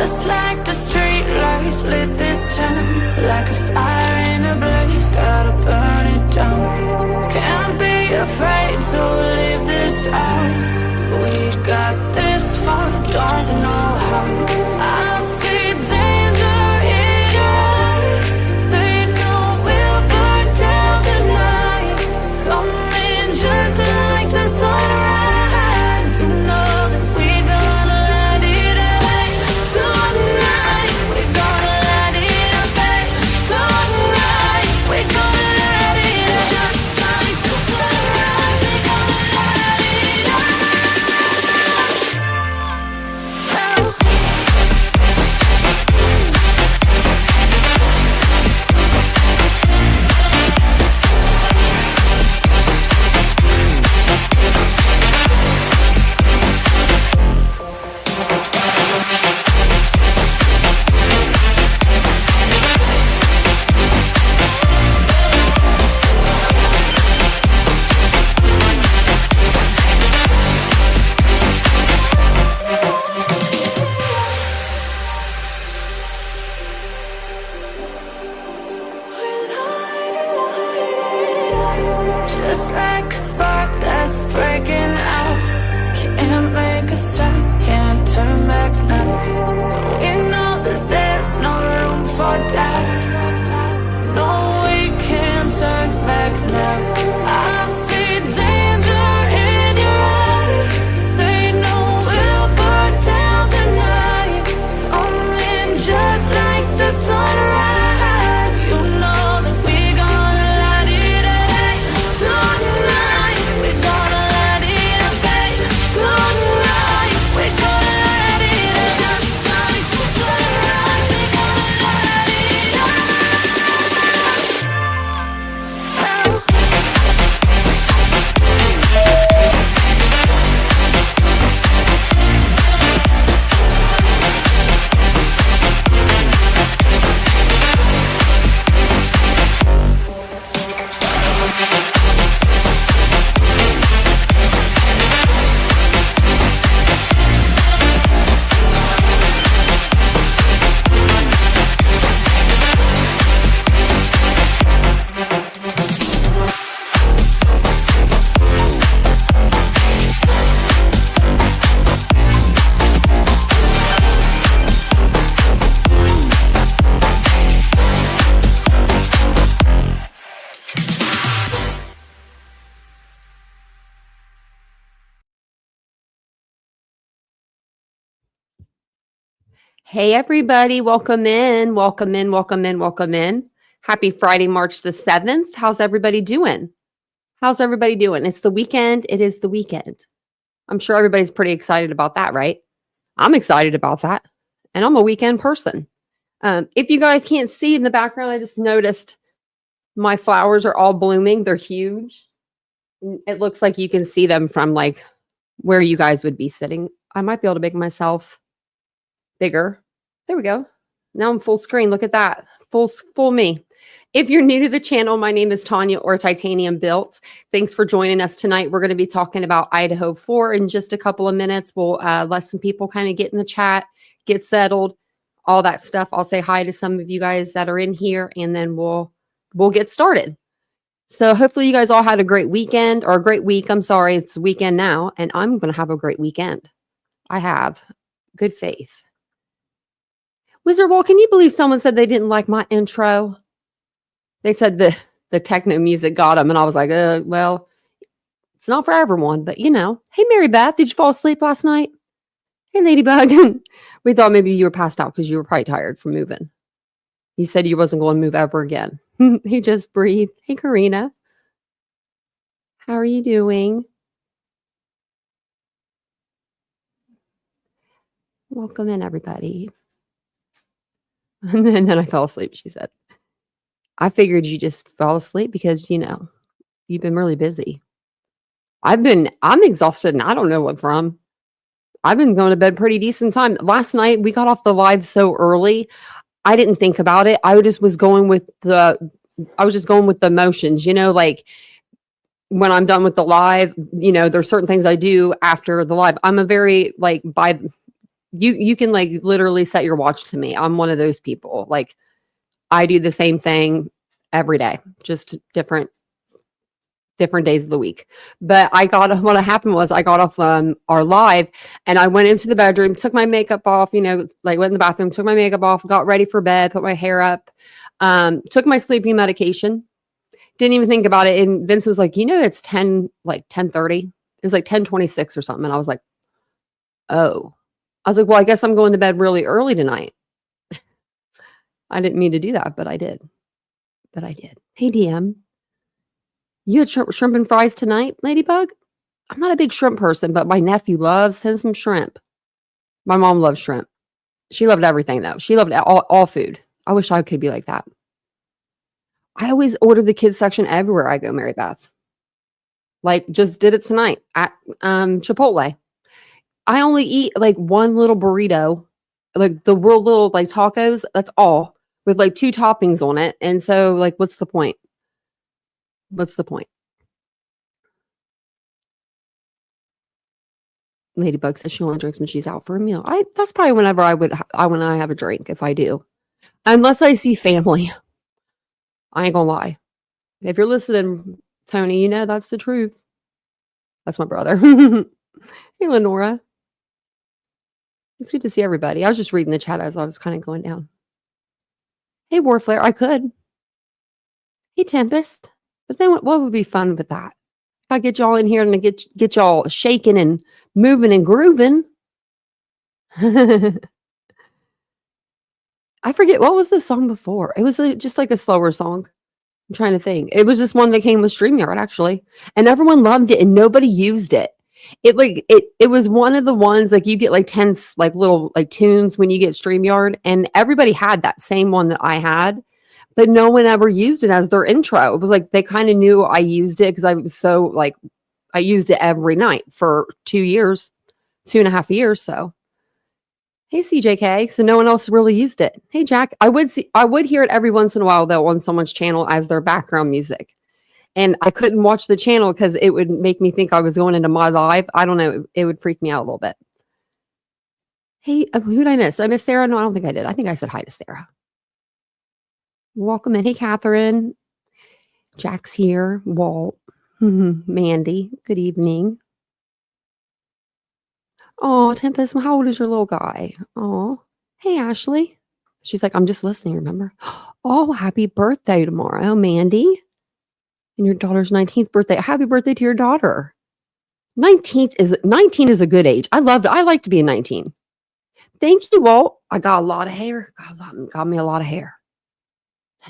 Just like the street lights lit this town, like a fire in a blaze, gotta burn it down. Can't be afraid to leave this out. We got this far, don't know how. I see danger in your eyes. They know we'll burn down the night. Coming just like the sunrise. You know that we're gonna light it up tonight. We're gonna light it up tonight. We're gonna light it up just like the sunrise. We're gonna light it up now. Just like a spark that's breaking out. Can't make a stop, can't turn back now. We know that there's no room for doubt. No, we can't turn back now. I see danger in your eyes. They know we'll burn down the night. Coming just like the sunrise. You know that we're gonna light it up tonight. We're gonna light it up tonight. We're gonna light it up just like the sunrise. We're gonna light it up now. Hey, everybody. Welcome in. Welcome in. Welcome in. Welcome in. Happy Friday, March the 7th. How's everybody doing? How's everybody doing? It's the weekend. It is the weekend. I'm sure everybody's pretty excited about that, right? I'm excited about that. And I'm a weekend person. If you guys can't see in the background, I just noticed my flowers are all blooming. They're huge. It looks like you can see them from like where you guys would be sitting. I might be able to make myself bigger. There we go. Now I'm full screen. Look at that. Full me. If you're new to the channel, my name is Tanya or TitaniumBuilt. Thanks for joining us tonight. We're going to be talking about Idaho 4 in just a couple of minutes. We'll let some people kind of get in the chat, get settled, all that stuff. I'll say hi to some of you guys that are in here, and then we'll get started. So hopefully you guys all had a great weekend or a great week. I'm sorry, it's the weekend now, and I'm going to have a great weekend. I have good faith. Wizard Wall, can you believe someone said they didn't like my intro? They said the techno music got them, and I was like, well, it's not for everyone, but you know. Hey, Mary Beth, did you fall asleep last night? Hey, Ladybug. We thought maybe you were passed out because you were probably tired from moving. You said you wasn't going to move ever again. He just breathed. Hey, Karina. How are you doing? Welcome in, everybody. And then I fell asleep, she said. I figured you just fell asleep because, you know, you've been really busy. I'm exhausted and I don't know what from. I've been going to bed pretty decent time. Last night, we got off the live so early. I didn't think about it. I just was going with the emotions, you know, like when I'm done with the live, you know, there's certain things I do after the live. I'm a very like You can like literally set your watch to me. I'm one of those people. Like I do the same thing every day, just different days of the week. But what happened was I got off our live and I went into the bedroom, took my makeup off, like went in the bathroom, took my makeup off, got ready for bed, put my hair up, took my sleeping medication, didn't even think about it. And Vince was like, it's 10:30. It was like 10:26 or something. And I was like, oh, I was like, well, I guess I'm going to bed really early tonight. I didn't mean to do that, but I did. Hey, DM. You had shrimp and fries tonight, Ladybug? I'm not a big shrimp person, but my nephew loves him some shrimp. My mom loves shrimp. She loved everything, though. She loved all food. I wish I could be like that. I always order the kids section everywhere I go, Mary Beth. Like, just did it tonight at Chipotle. I only eat like one little burrito, like the real little like tacos. That's all with like 2 toppings on it. And so, like, what's the point? What's the point? Ladybug says she only drinks when she's out for a meal. That's probably whenever when I have a drink, if I do. Unless I see family. I ain't gonna lie. If you're listening, Tony, that's the truth. That's my brother. Hey, Lenora. It's good to see everybody. I was just reading the chat as I was kind of going down. Hey, Warflare, I could. Hey, Tempest. But then what would be fun with that? If I get y'all in here and get y'all shaking and moving and grooving. I forget, what was the song before? It was just like a slower song. I'm trying to think. It was just one that came with StreamYard, actually. And everyone loved it and nobody used it. It was one of the ones, like you get like 10 like little like tunes when you get StreamYard. And everybody had that same one that I had. But no one ever used it as their intro. It was like they kind of knew I used it because I was so like, I used it every night for 2.5 years. So, hey, CJK. So no one else really used it. Hey, Jack. I would hear it every once in a while though on someone's channel as their background music, and I couldn't watch the channel because it would make me think I was going into my live. I don't know. It would freak me out a little bit. Hey, who did I miss? Did I miss Sarah? No, I don't think I did. I think I said hi to Sarah. Welcome in. Hey, Catherine. Jack's here. Walt. Mandy. Good evening. Oh, Tempest. How old is your little guy? Oh, hey, Ashley. She's like, I'm just listening, remember? Oh, happy birthday tomorrow, Mandy. And your daughter's 19th birthday. Happy birthday to your daughter. 19 is a good age. I loved it. I like to be a 19. Thank you, Walt. I got a lot of hair. Got me a lot of hair. I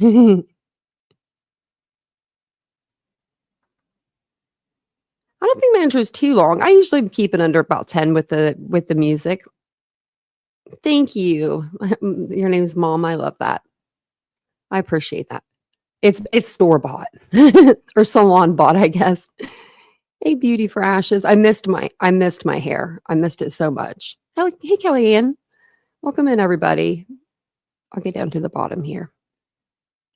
don't think my intro is too long. I usually keep it under about 10 with the music. Thank you. Your name's Mom. I love that. I appreciate that. It's store-bought or salon-bought, I guess. Hey, Beauty for Ashes. I missed my hair. I missed it so much. Hey, Kellyanne. Welcome in, everybody. I'll get down to the bottom here.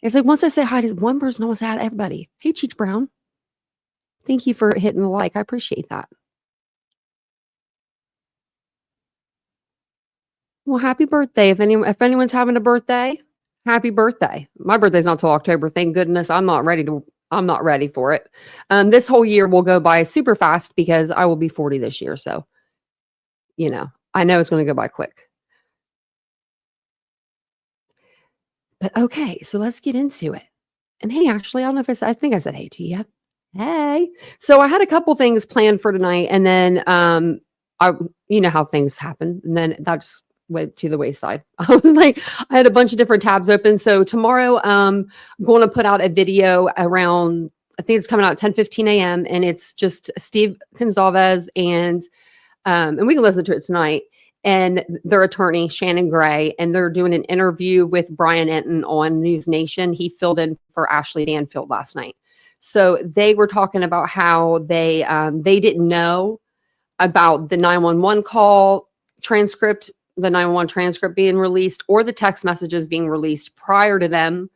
It's like once I say hi to one person, I want to say hi to everybody. Hey, Cheech Brown. Thank you for hitting the like. I appreciate that. Well, happy birthday. If anyone's having a birthday, happy birthday. My birthday's not till October. Thank goodness. I'm not ready for it. This whole year will go by super fast because I will be 40 this year. So, I know it's going to go by quick. But okay, so let's get into it. And hey, Ashley, I don't know if I think I said hey to you. Hey. So I had a couple things planned for tonight, and then you know how things happen, and then that just went to the wayside. I had a bunch of different tabs open. So tomorrow, I'm going to put out a video around, I think it's coming out at 10:15 a.m. and it's just Steve Gonzalez and we can listen to it tonight, and their attorney, Shannon Gray, and they're doing an interview with Brian Enton on News Nation. He filled in for Ashley Danfield last night. So they were talking about how they didn't know about the 911 call transcript, the 911 transcript being released, or the text messages being released prior to them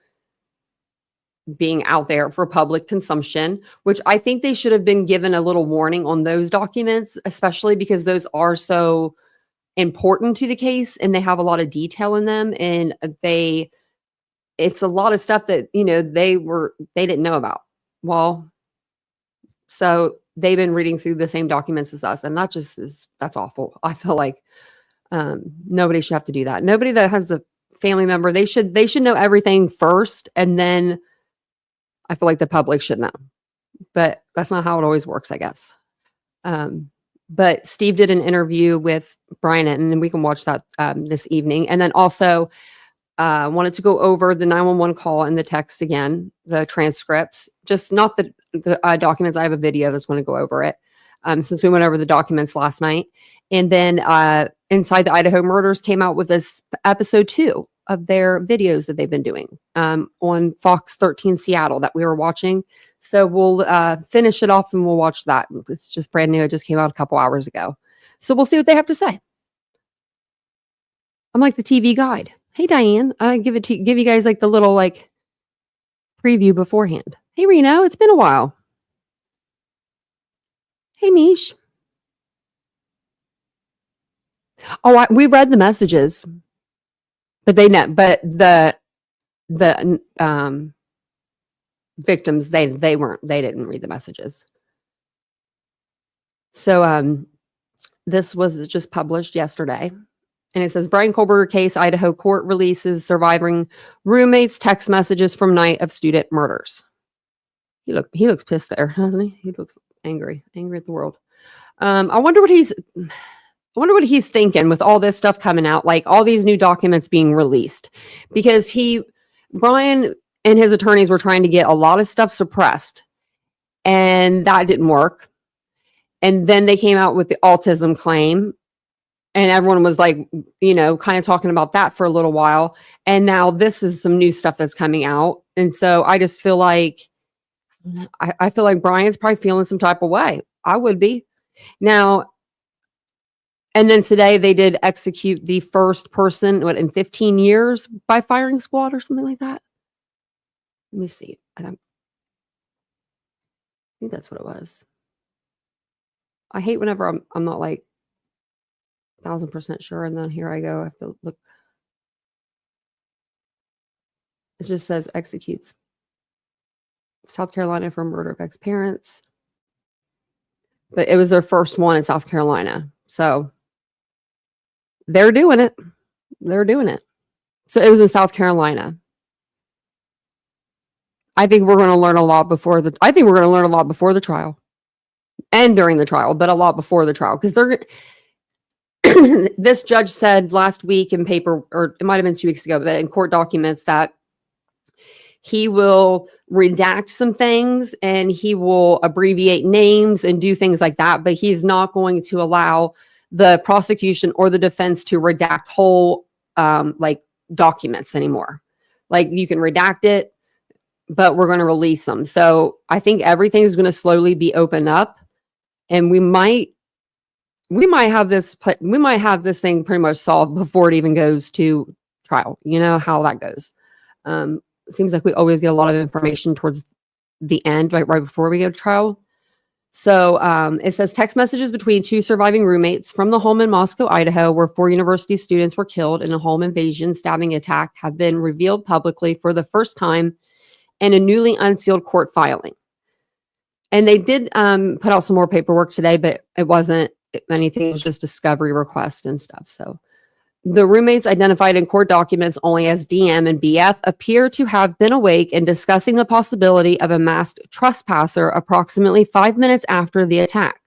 being out there for public consumption, which I think they should have been given a little warning on those documents, especially because those are so important to the case, and they have a lot of detail in them, and it's a lot of stuff that, they didn't know about. Well, so they've been reading through the same documents as us, and that's awful. I feel like nobody should have to do that. Nobody that has a family member, they should know everything first, and then I feel like the public should know. But that's not how it always works, I guess. But Steve did an interview with Bryan, and we can watch that this evening. And then also wanted to go over the 911 call and the text again, the transcripts, just not the documents. I have a video that's going to go over it since we went over the documents last night. And then Inside the Idaho Murders came out with this episode 2 of their videos that they've been doing on Fox 13 Seattle that we were watching. So we'll finish it off and we'll watch that. It's just brand new. It just came out a couple hours ago. So we'll see what they have to say. I'm like the TV guide. Hey, Diane, I give you guys like the little like preview beforehand. Hey, Reno, it's been a while. Hey, Mish. Oh, we read the messages, but the victims, they didn't read the messages. So this was just published yesterday. And it says, Bryan Kohberger case, Idaho court releases surviving roommates' text messages from night of student murders. He looks pissed there, doesn't he? He looks angry at the world. I wonder what he's thinking with all this stuff coming out, like all these new documents being released, because Bryan and his attorneys were trying to get a lot of stuff suppressed, and that didn't work. And then they came out with the autism claim. And everyone was like, kind of talking about that for a little while. And now this is some new stuff that's coming out. And so I just feel like, I feel like Bryan's probably feeling some type of way. I would be. Now, and then today they did execute the first person, in 15 years by firing squad or something like that. Let me see. I think that's what it was. I hate whenever I'm not like 1,000% sure, and then here I go. I have to look. It just says executes South Carolina for murder of ex-parents, but it was their first one in South Carolina, so they're doing it. So it was in South Carolina. I think we're going to learn a lot before the trial and during the trial, but a lot before the trial, because they're. This judge said last week in paper, or it might have been 2 weeks ago, but in court documents, that he will redact some things and he will abbreviate names and do things like that, but he's not going to allow the prosecution or the defense to redact whole like documents anymore. Like, you can redact it, but we're going to release them. So I think everything is going to slowly be opened up, and we might have this thing pretty much solved before it even goes to trial. You know how that goes. It seems like we always get a lot of information towards the end, right before we go to trial. So it says text messages between 2 surviving roommates from the home in Moscow, Idaho, where 4 university students were killed in a home invasion stabbing attack, have been revealed publicly for the first time in a newly unsealed court filing. And they did put out some more paperwork today, but it wasn't anything. It was just discovery request and stuff. So the roommates, identified in court documents only as DM and BF, appear to have been awake and discussing the possibility of a masked trespasser approximately 5 minutes after the attack.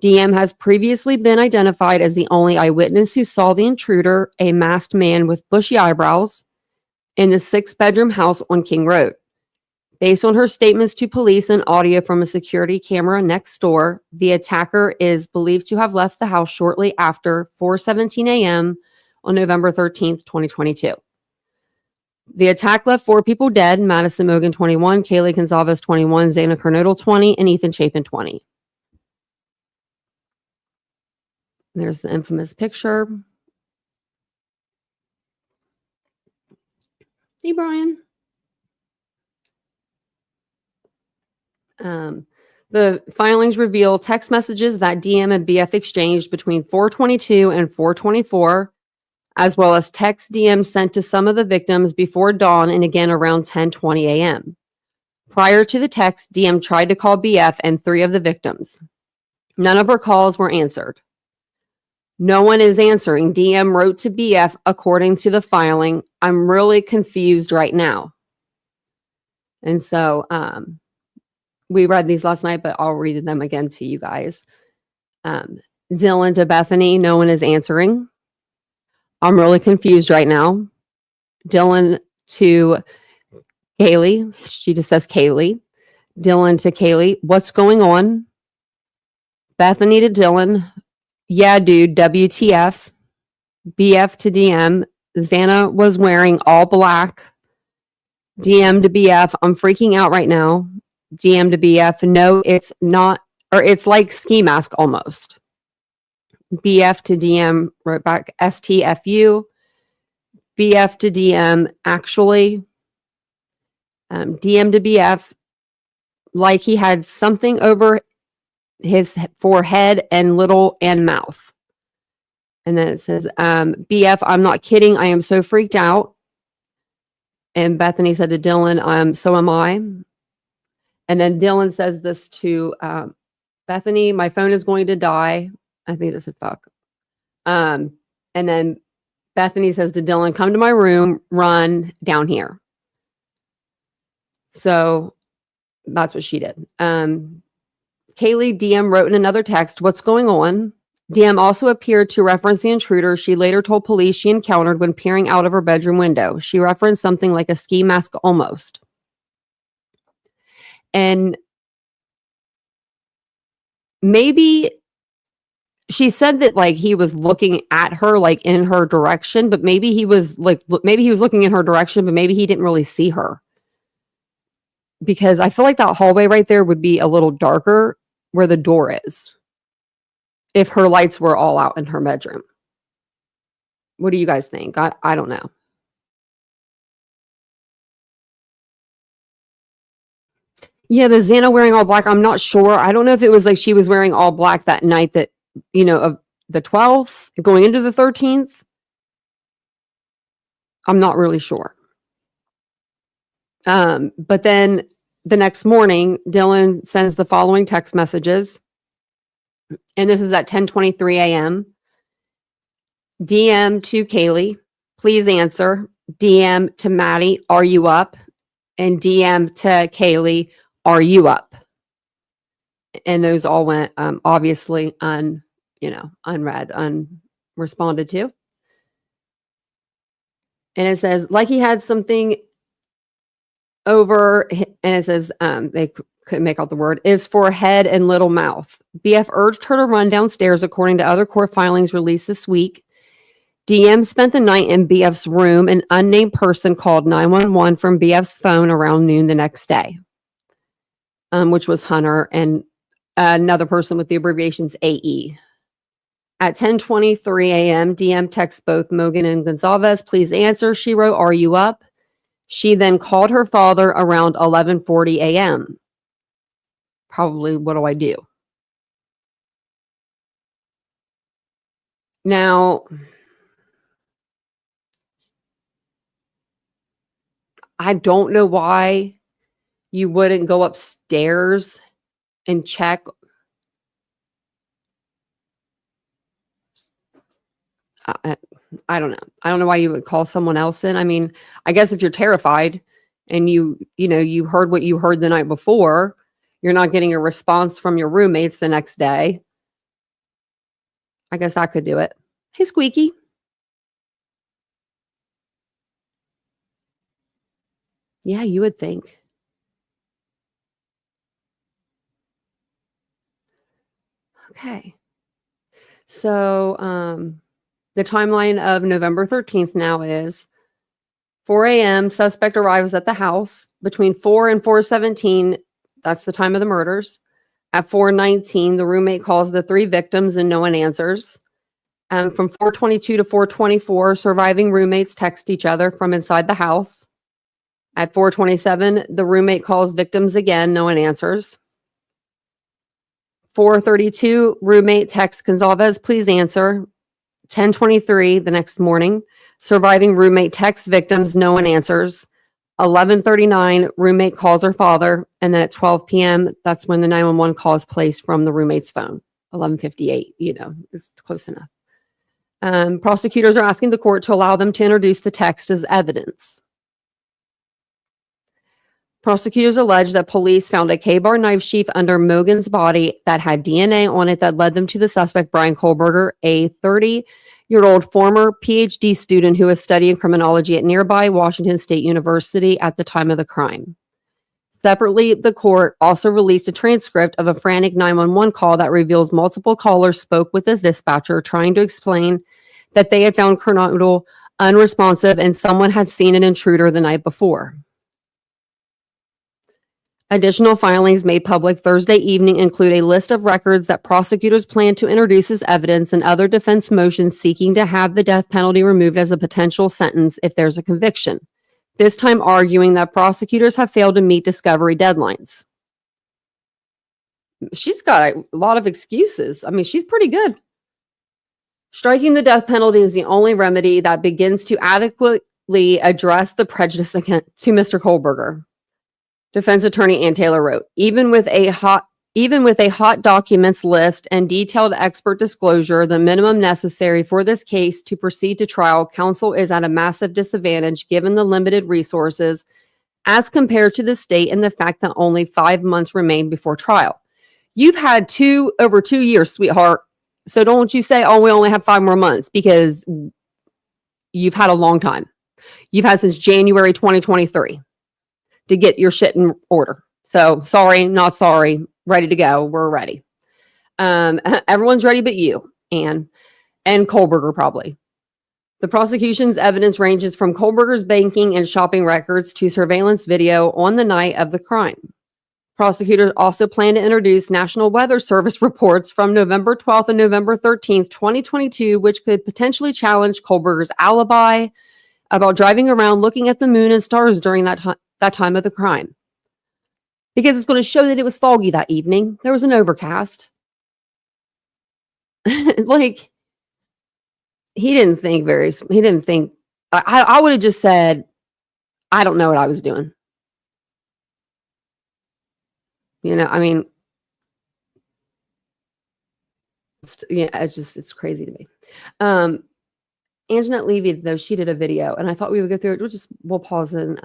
DM has previously been identified as the only eyewitness who saw the intruder, a masked man with bushy eyebrows, in the 6-bedroom house on King Road. Based on her statements to police and audio from a security camera next door, the attacker is believed to have left the house shortly after 4:17 a.m. on November 13th, 2022. The attack left 4 people dead: Madison Mogan, 21, Kaylee Gonzalez, 21, Zana Kernodle, 20, and Ethan Chapin, 20. There's the infamous picture. Hey, Bryan. The filings reveal text messages that DM and BF exchanged between 4:22 and 4:24, as well as text DM sent to some of the victims before dawn and again around 10:20 a.m. Prior to the text, DM tried to call BF and 3 of the victims. None of her calls were answered. No one is answering. DM wrote to BF, according to the filing, "I'm really confused right now." And so we read these last night, but I'll read them again to you guys. Dylan to Bethany, "No one is answering. I'm really confused right now." Dylan to Kaylee, she just says Kaylee. Dylan to Kaylee, "What's going on?" Bethany to Dylan, "Yeah, dude, WTF." BF to DM, "Xana was wearing all black." DM to BF, "I'm freaking out right now." DM to BF, "No, it's not, or it's like ski mask almost." BF to DM wrote back, "STFU." BF to DM, "Actually." DM to BF, like he had something over his forehead and little and mouth. And then it says, BF, "I'm not kidding. I am so freaked out." And Bethany said to Dylan, "So am I." And then Dylan says this to Bethany, "My phone is going to die." I think it said fuck. And then Bethany says to Dylan, "Come to my room, run down here." So that's what she did. Kaylee DM wrote in another text, "What's going on?" DM also appeared to reference the intruder she later told police she encountered when peering out of her bedroom window. She referenced something like a ski mask almost. And maybe she said that like he was looking at her, like in her direction, but maybe he was looking in her direction, but maybe he didn't really see her. Because I feel like that hallway right there would be a little darker where the door is, if her lights were all out in her bedroom. What do you guys think? I don't know. Yeah, the Xana wearing all black, I'm not sure. I don't know if it was like she was wearing all black that night that, of the 12th going into the 13th. I'm not really sure. But then the next morning, Dylan sends the following text messages. And this is at 10:23 a.m. DM to Kaylee, "Please answer." DM to Maddie, "Are you up?" And DM to Kaylee, "Are you up?" And those all went obviously unread, unresponded to. And it says, like he had something over, and it says, they couldn't make out the word, "is for head and little mouth." BF urged her to run downstairs, according to other court filings released this week. DM spent the night in BF's room. An unnamed person called 911 from BF's phone around noon the next day, which was Hunter and another person with the abbreviations AE. At 10:23 a.m., DM texts both Mogan and Gonzalez, "Please answer." She wrote, "Are you up?" She then called her father around 11:40 a.m. Probably, what do I do? Now, I don't know why you wouldn't go upstairs and check. I don't know. I don't know why you would call someone else in. I mean, I guess if you're terrified and you heard what you heard the night before, you're not getting a response from your roommates the next day. I guess I could do it. Hey, Squeaky. Yeah, you would think. Okay. So, the timeline of November 13th now is 4 a.m. Suspect arrives at the house between 4 and 4:17. That's the time of the murders. At 4:19, the roommate calls the 3 victims and no one answers. From 4:22 to 4:24, surviving roommates text each other from inside the house. At 4:27, the roommate calls victims again. No one answers. 4:32, roommate texts Gonzalez, please answer. 10:23 the next morning, surviving roommate texts victims, no one answers. 11:39, roommate calls her father, and then at 12 p.m., that's when the 911 call is placed from the roommate's phone. 11:58, it's close enough. Prosecutors are asking the court to allow them to introduce the text as evidence. Prosecutors allege that police found a K-bar knife sheath under Mogen's body that had DNA on it that led them to the suspect, Bryan Kohberger, a 30-year-old former PhD student who was studying criminology at nearby Washington State University at the time of the crime. Separately, the court also released a transcript of a frantic 911 call that reveals multiple callers spoke with the dispatcher trying to explain that they had found Kernodle unresponsive and someone had seen an intruder the night before. Additional filings made public Thursday evening include a list of records that prosecutors plan to introduce as evidence and other defense motions seeking to have the death penalty removed as a potential sentence if there's a conviction, this time arguing that prosecutors have failed to meet discovery deadlines. She's got a lot of excuses. I mean, she's pretty good. Striking the death penalty is the only remedy that begins to adequately address the prejudice to Mr. Kohberger. Defense attorney Ann Taylor wrote, even with a hot documents list and detailed expert disclosure, the minimum necessary for this case to proceed to trial, counsel is at a massive disadvantage given the limited resources as compared to the state and the fact that only 5 months remain before trial. You've had over 2 years, sweetheart. So don't you say, oh, we only have 5 more months, because you've had a long time. You've had since January 2023. To get your shit in order. So sorry, not sorry, ready to go. We're ready. Everyone's ready but you, and Kohberger probably. The prosecution's evidence ranges from Kohberger's banking and shopping records to surveillance video on the night of the crime. Prosecutors also plan to introduce National Weather Service reports from November 12th and November 13th, 2022, which could potentially challenge Kohberger's alibi about driving around looking at the moon and stars during that time of the crime. Because it's going to show that it was foggy that evening. There was an overcast. Like, he didn't think, I would have just said, I don't know what I was doing. I mean, it's crazy to me. Anjanette Levy, though, she did a video, and I thought we would go through it. We'll pause and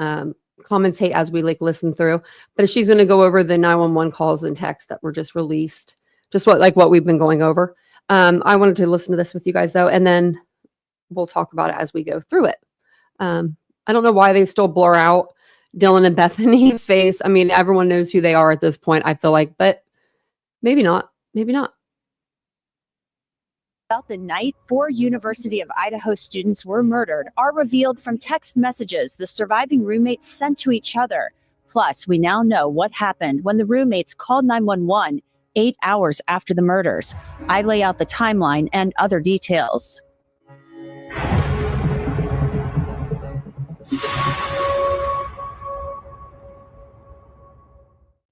commentate as we listen through. But she's going to go over the 911 calls and texts that were just released, just what we've been going over. I wanted to listen to this with you guys, though, and then we'll talk about it as we go through it. I don't know why they still blur out Dylan and Bethany's face. I mean, everyone knows who they are at this point, I feel like, but maybe not. Maybe not. About the night 4 University of Idaho students were murdered are revealed from text messages the surviving roommates sent to each other. Plus, we now know what happened when the roommates called 911 8 hours after the murders. I lay out the timeline and other details.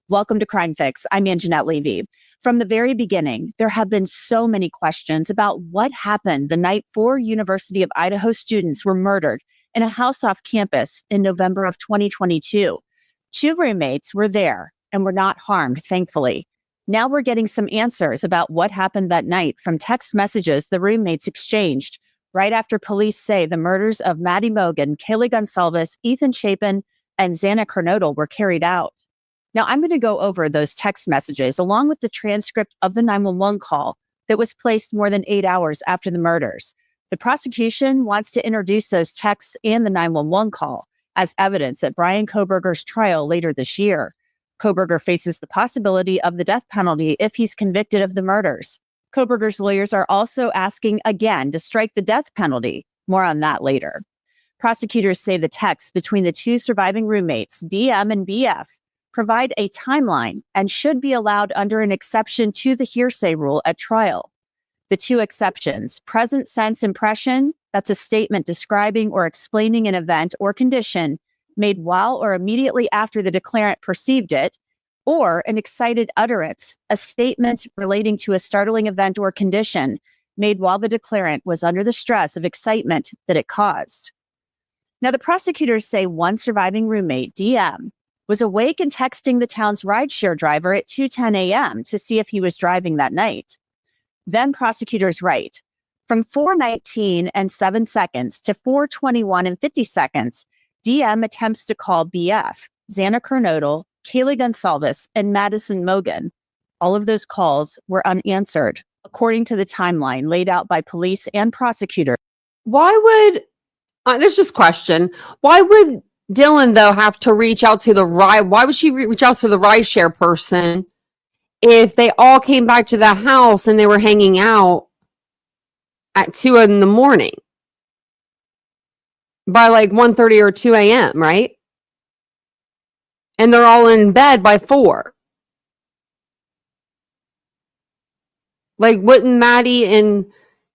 Welcome to Crime Fix. I'm Anjanette Levy. From the very beginning, there have been so many questions about what happened the night 4 University of Idaho students were murdered in a house off campus in November of 2022. 2 roommates were there and were not harmed, thankfully. Now we're getting some answers about what happened that night from text messages the roommates exchanged right after police say the murders of Maddie Mogen, Kaylee Gonsalves, Ethan Chapin, and Xana Kernodle were carried out. Now, I'm going to go over those text messages along with the transcript of the 911 call that was placed more than 8 hours after the murders. The prosecution wants to introduce those texts and the 911 call as evidence at Bryan Kohberger's trial later this year. Kohberger faces the possibility of the death penalty if he's convicted of the murders. Kohberger's lawyers are also asking again to strike the death penalty. More on that later. Prosecutors say the texts between the 2 surviving roommates, DM and BF, provide a timeline and should be allowed under an exception to the hearsay rule at trial. The 2 exceptions, present sense impression, that's a statement describing or explaining an event or condition made while or immediately after the declarant perceived it, or an excited utterance, a statement relating to a startling event or condition made while the declarant was under the stress of excitement that it caused. Now, the prosecutors say one surviving roommate, DM, was awake and texting the town's rideshare driver at 2:10 a.m. to see if he was driving that night. Then prosecutors write, from 4:19 and 7 seconds to 4:21 and 50 seconds, DM attempts to call BF, Xana Kernodle, Kaylee Gonsalves, and Madison Mogan. All of those calls were unanswered, according to the timeline laid out by police and prosecutors. Why would, there's just question, why would Dylan, though, have to reach out to why would she reach out to the rideshare person if they all came back to the house and they were hanging out at 2 in the morning by like 1:30 or 2 a.m., right? And they're all in bed by 4. Like, wouldn't Maddie and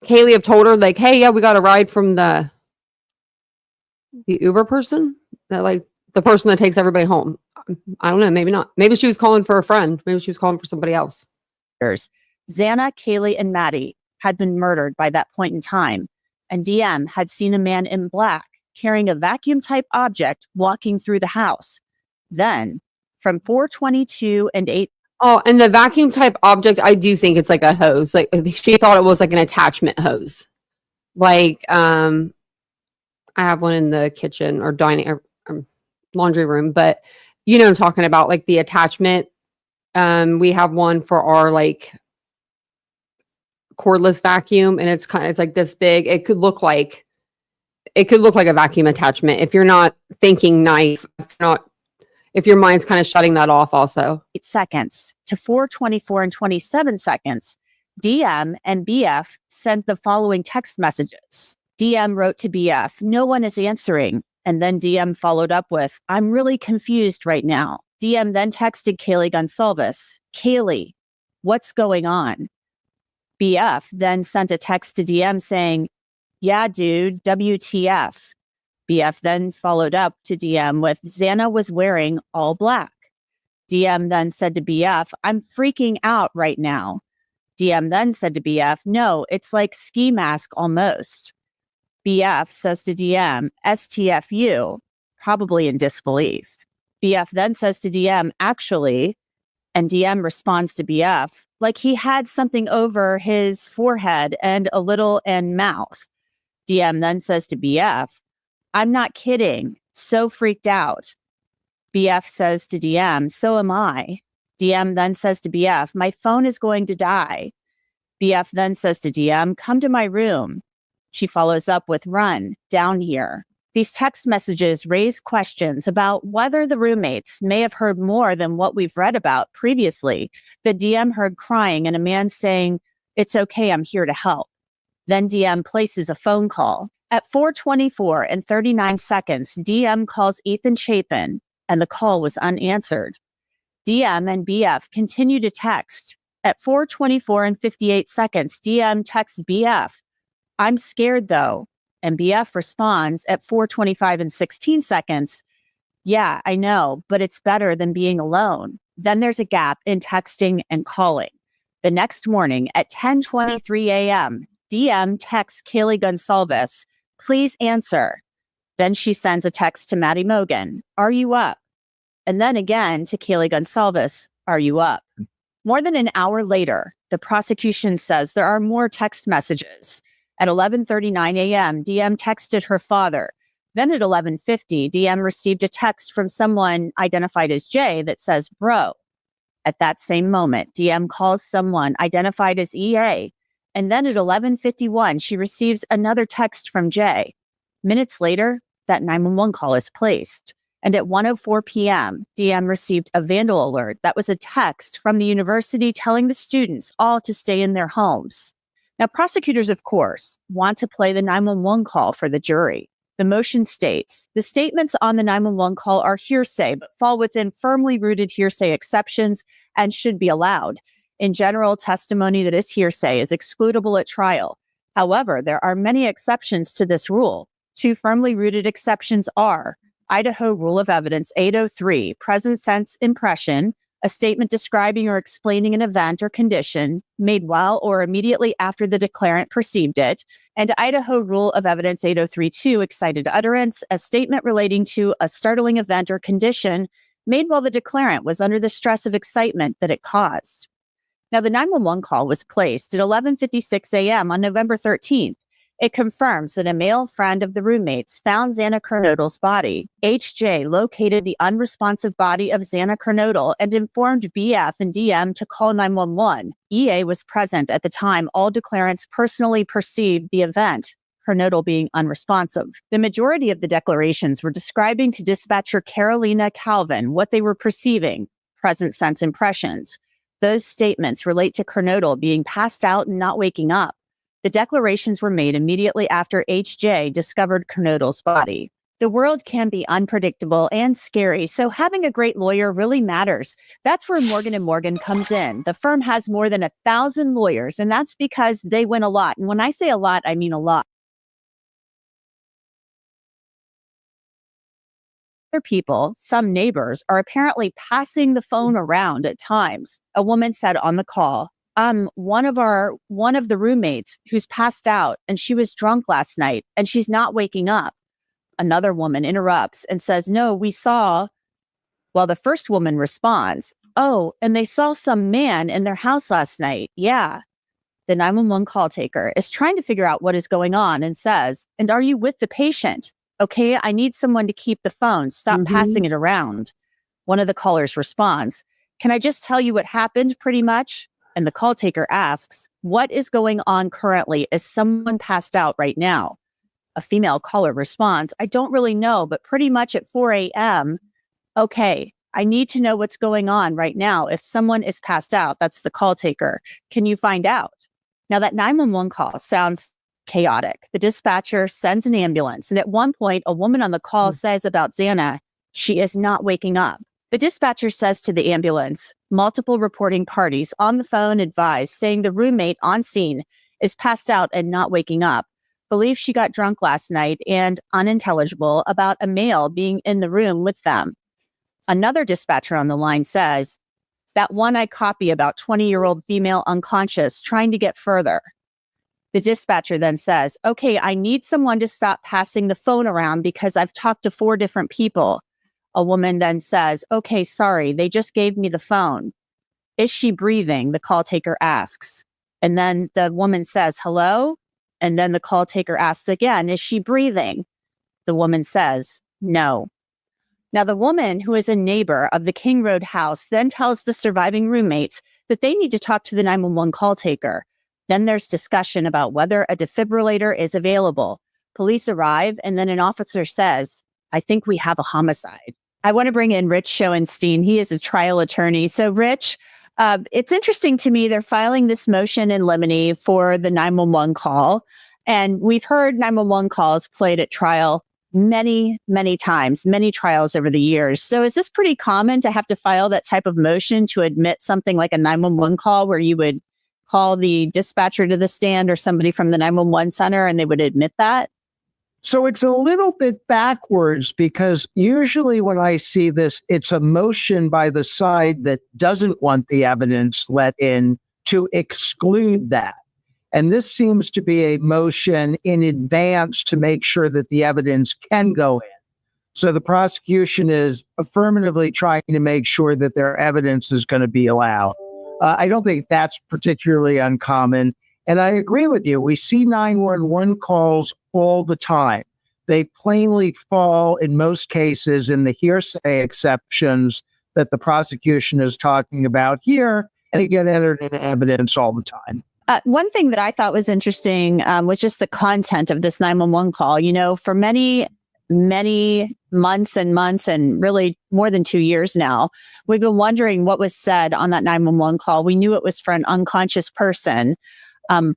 Kaylee have told her, like, hey, yeah, we got a ride from the Uber person? That, like, the person that takes everybody home. I don't know. Maybe not. Maybe she was calling for a friend. Maybe she was calling for somebody else. Xana, Kaylee, and Maddie had been murdered by that point in time, and DM had seen a man in black carrying a vacuum-type object walking through the house. Then, from 4:22 and 8. Oh, and the vacuum type object, I do think it's like a hose. Like, she thought it was like an attachment hose. Like, I have one in the kitchen or dining or laundry room, but you know what I'm talking about, like the attachment. We have one for our like cordless vacuum, and it's like this big. It could look like a vacuum attachment if you're not thinking knife, if your mind's kind of shutting that off also. 8 seconds to 4:24 and 27 seconds, DM and BF sent the following text messages. DM wrote to BF, no one is answering. And then DM followed up with, I'm really confused right now. DM then texted Kaylee Gonsalves, Kaylee, what's going on? BF then sent a text to DM saying, yeah, dude, WTF. BF then followed up to DM with, Xana was wearing all black. DM then said to BF, I'm freaking out right now. DM then said to BF, no, it's like ski mask almost. BF says to DM, STFU, probably in disbelief. BF then says to DM, actually, and DM responds to BF, like he had something over his forehead and a little in mouth. DM then says to BF, I'm not kidding, so freaked out. BF says to DM, so am I. DM then says to BF, my phone is going to die. BF then says to DM, come to my room. She follows up with, run, down here. These text messages raise questions about whether the roommates may have heard more than what we've read about previously. The DM heard crying and a man saying, it's okay, I'm here to help. Then DM places a phone call. At 4:24 and 39 seconds, DM calls Ethan Chapin, and the call was unanswered. DM and BF continue to text. At 4:24 and 58 seconds, DM texts BF, I'm scared though. And BF responds at 4:25 and 16 seconds, yeah, I know, but it's better than being alone. Then there's a gap in texting and calling. The next morning at 10:23 a.m., DM texts Kaylee Gonsalves, please answer. Then she sends a text to Maddie Mogan, are you up? And then again to Kaylee Gonsalves, are you up? More than an hour later, the prosecution says there are more text messages. At 11:39 a.m., DM texted her father. Then at 11:50, DM received a text from someone identified as Jay that says, bro. At that same moment, DM calls someone identified as EA. And then at 11:51, she receives another text from Jay. Minutes later, that 911 call is placed. And at 1:04 p.m., DM received a vandal alert that was a text from the university telling the students all to stay in their homes. Now, prosecutors, of course, want to play the 911 call for the jury. The motion states, the statements on the 911 call are hearsay, but fall within firmly rooted hearsay exceptions and should be allowed. In general, testimony that is hearsay is excludable at trial. However, there are many exceptions to this rule. 2 firmly rooted exceptions are Idaho Rule of Evidence 803, present sense impression, a statement describing or explaining an event or condition made while or immediately after the declarant perceived it, and Idaho Rule of Evidence 8032, excited utterance, a statement relating to a startling event or condition made while the declarant was under the stress of excitement that it caused. Now, the 911 call was placed at 11:56 a.m. on November 13th. It confirms that a male friend of the roommates found Xana Kernodle's body. HJ located the unresponsive body of Xana Kernodle and informed BF and DM to call 911. EA was present at the time all declarants personally perceived the event, Kernodle being unresponsive. The majority of the declarations were describing to dispatcher Carolina Calvin what they were perceiving, present sense impressions. Those statements relate to Kernodle being passed out and not waking up. The declarations were made immediately after HJ discovered Kernodle's body. The world can be unpredictable and scary, so having a great lawyer really matters. That's where Morgan & Morgan comes in. The firm has more than 1,000 lawyers, and that's because they win a lot. And when I say a lot, I mean a lot. Other people, some neighbors, are apparently passing the phone around at times. A woman said on the call, one of the roommates who's passed out and she was drunk last night and she's not waking up. Another woman interrupts and says, no, we saw, while the first woman responds, oh, and they saw some man in their house last night. Yeah. The 911 call taker is trying to figure out what is going on and says, and are you with the patient? Okay, I need someone to keep the phone. Stop passing it around. One of the callers responds, can I just tell you what happened pretty much? And the call taker asks, what is going on currently? Is someone passed out right now? A female caller responds, I don't really know, but pretty much at 4 a.m. Okay, I need to know what's going on right now. If someone is passed out, that's the call taker. Can you find out? Now that 911 call sounds chaotic. The dispatcher sends an ambulance. And at one point, a woman on the call says about Xana, she is not waking up. The dispatcher says to the ambulance, multiple reporting parties on the phone advise, saying the roommate on scene is passed out and not waking up, believes she got drunk last night and unintelligible about a male being in the room with them. Another dispatcher on the line says, that one I copy about 20-year-old female unconscious trying to get further. The dispatcher then says, okay, I need someone to stop passing the phone around because I've talked to 4 different people. A woman then says, okay, sorry, they just gave me the phone. Is she breathing? The call taker asks. And then the woman says, hello? And then the call taker asks again, is she breathing? The woman says, no. Now, the woman, who is a neighbor of the King Road house, then tells the surviving roommates that they need to talk to the 911 call taker. Then there's discussion about whether a defibrillator is available. Police arrive, and then an officer says, I think we have a homicide. I want to bring in Rich Schoenstein. He is a trial attorney. So, Rich, it's interesting to me. They're filing this motion in limine for the 911 call. And we've heard 911 calls played at trial many, many times, many trials over the years. So is this pretty common to have to file that type of motion to admit something like a 911 call where you would call the dispatcher to the stand or somebody from the 911 center and they would admit that? So it's a little bit backwards because usually when I see this, it's a motion by the side that doesn't want the evidence let in to exclude that. And this seems to be a motion in advance to make sure that the evidence can go in. So the prosecution is affirmatively trying to make sure that their evidence is going to be allowed. I don't think that's particularly uncommon. And I agree with you. We see 911 calls all the time. They plainly fall, in most cases, in the hearsay exceptions that the prosecution is talking about here, and they get entered into evidence all the time. One thing that I thought was interesting was just the content of this 911 call. You know, for many months and months, and really more than 2 years now, we've been wondering what was said on that 911 call. We knew it was for an unconscious person,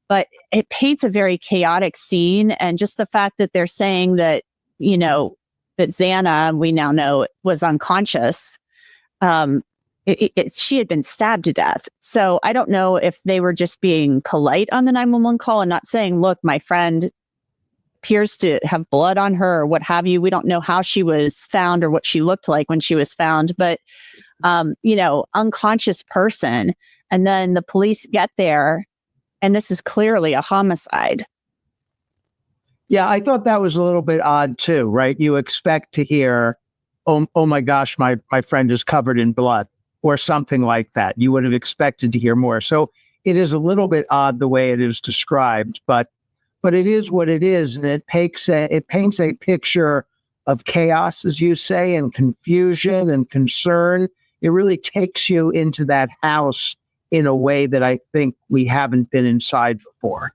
but it paints a very chaotic scene. And just the fact that they're saying that, you know, that Xana, we now know, was unconscious. She had been stabbed to death. So I don't know if they were just being polite on the 911 call and not saying, look, my friend appears to have blood on her or what have you. We don't know how she was found or what she looked like when she was found. But unconscious person. And then the police get there, and this is clearly a homicide. Yeah, I thought that was a little bit odd too, right? You expect to hear, oh my gosh, my friend is covered in blood or something like that. You would have expected to hear more. So it is a little bit odd the way it is described, but it is what it is. And it paints a picture of chaos, as you say, and confusion and concern. It really takes you into that house in a way that I think we haven't been inside before.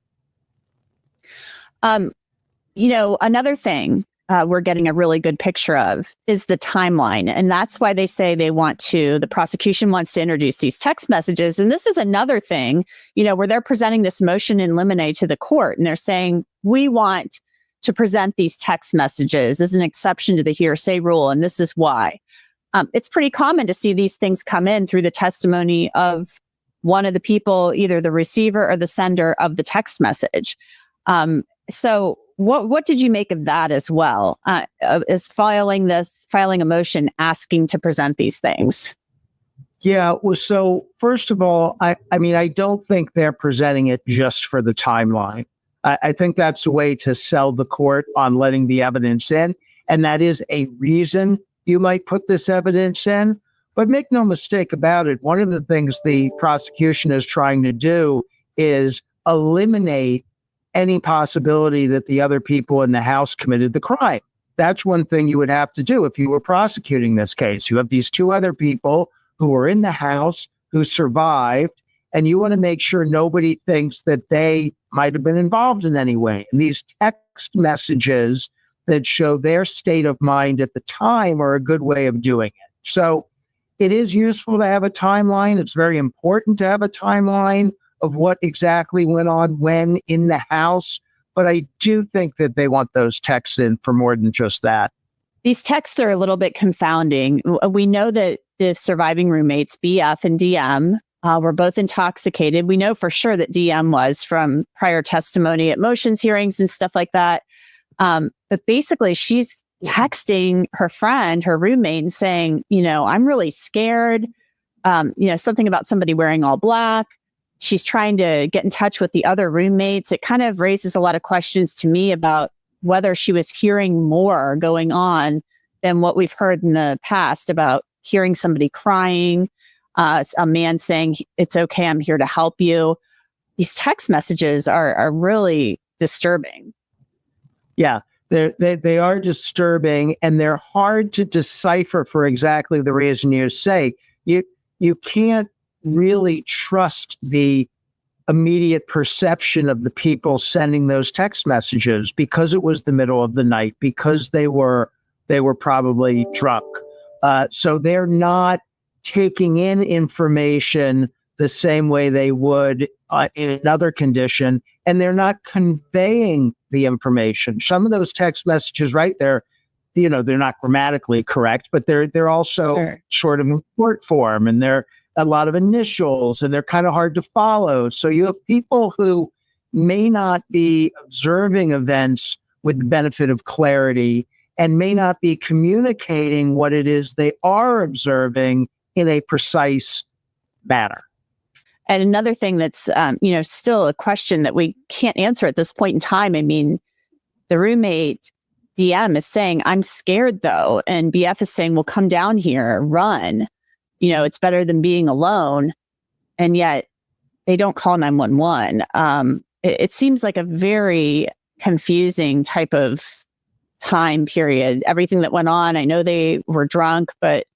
Another thing we're getting a really good picture of is the timeline. And that's why they say the prosecution wants to introduce these text messages. And this is another thing, where they're presenting this motion in limine to the court. And they're saying, we want to present these text messages as an exception to the hearsay rule. And this is why. It's pretty common to see these things come in through the testimony of one of the people, either the receiver or the sender of the text message. So what did you make of that as well? Is filing a motion asking to present these things? Yeah. Well, so first of all, I don't think they're presenting it just for the timeline. I think that's a way to sell the court on letting the evidence in. And that is a reason you might put this evidence in. But make no mistake about it. One of the things the prosecution is trying to do is eliminate any possibility that the other people in the house committed the crime. That's one thing you would have to do if you were prosecuting this case. You have these two other people who were in the house who survived, and you want to make sure nobody thinks that they might have been involved in any way. And these text messages that show their state of mind at the time are a good way of doing it. So it is useful to have a timeline. It's very important to have a timeline of what exactly went on when in the house. But I do think that they want those texts in for more than just that. These texts are a little bit confounding. We know that the surviving roommates, BF and DM, were both intoxicated. We know for sure that DM was from prior testimony at motions hearings and stuff like that. But basically, she's texting her friend, her roommate, and saying, I'm really scared. Something about somebody wearing all black. She's trying to get in touch with the other roommates. It kind of raises a lot of questions to me about whether she was hearing more going on than what we've heard in the past about hearing somebody crying, a man saying, it's okay, I'm here to help you. These text messages are really disturbing. Yeah, they are disturbing, and they're hard to decipher for exactly the reason you say. You can't really trust the immediate perception of the people sending those text messages because it was the middle of the night, because they were probably drunk. So they're not taking in information the same way they would in another condition, and they're not conveying the information. Some of those text messages, right, they're not grammatically correct, but they're also sort of in short form, and they're a lot of initials, and they're kind of hard to follow. So you have people who may not be observing events with the benefit of clarity and may not be communicating what it is they are observing in a precise manner. And another thing that's, still a question that we can't answer at this point in time. I mean, the roommate DM is saying, I'm scared though. And BF is saying, well, come down here, run. It's better than being alone. And yet they don't call 911. It seems like a very confusing type of time period. Everything that went on, I know they were drunk, but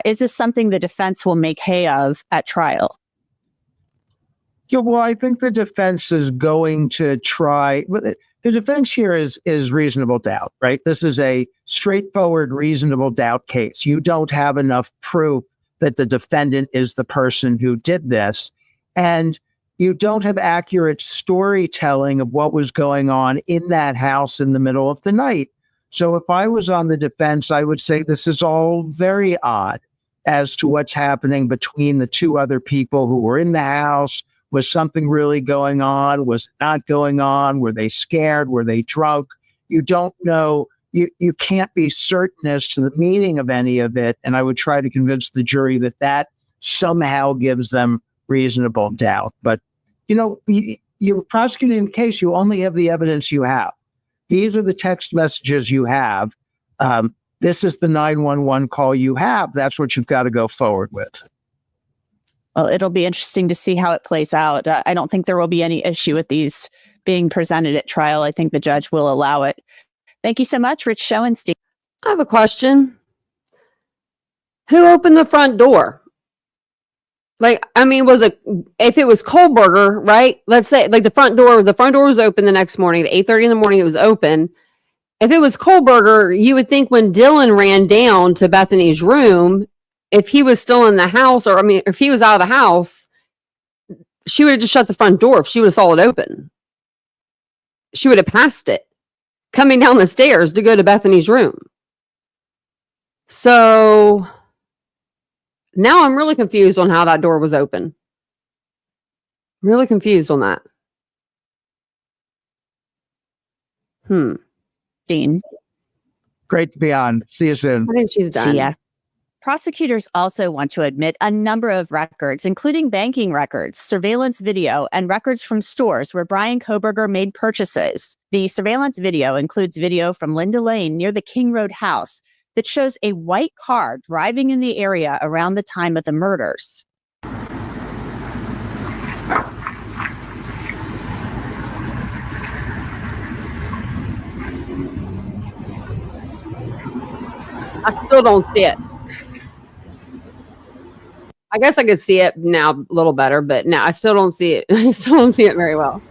is this something the defense will make hay of at trial? Yeah, well, I think the defense is going to try. The defense here is reasonable doubt, right? This is a straightforward reasonable doubt case. You don't have enough proof that the defendant is the person who did this. And you don't have accurate storytelling of what was going on in that house in the middle of the night. So if I was on the defense, I would say this is all very odd as to what's happening between the two other people who were in the house. Was something really going on? Was it not going on? Were they scared? Were they drunk? You don't know you can't be certain as to the meaning of any of it. And I would try to convince the jury that somehow gives them reasonable doubt. But, you're prosecuting the case. You only have the evidence you have. These are the text messages you have. This is the 911 call you have. That's what you've got to go forward with. Well, it'll be interesting to see how it plays out. I don't think there will be any issue with these being presented at trial. I think the judge will allow it. Thank you so much, Rich Schoenstein. I have a question. Who opened the front door? If it was Kohberger, right? Let's say the front door was open the next morning at 8:30 in the morning. It was open. If it was Kohberger, you would think when Dylan ran down to Bethany's room, if he was still in the house, if he was out of the house, she would have just shut the front door if she would have saw it open. She would have passed it, coming down the stairs to go to Bethany's room. So now I'm really confused on how that door was open. I'm really confused on that. Dean. Great to be on. See you soon. I think she's done. See ya. Prosecutors also want to admit a number of records, including banking records, surveillance video, and records from stores where Bryan Kohberger made purchases. The surveillance video includes video from Linda Lane near the King Road house that shows a white car driving in the area around the time of the murders. I still don't see it. I guess I could see it now a little better, but no, I still don't see it. I still don't see it very well.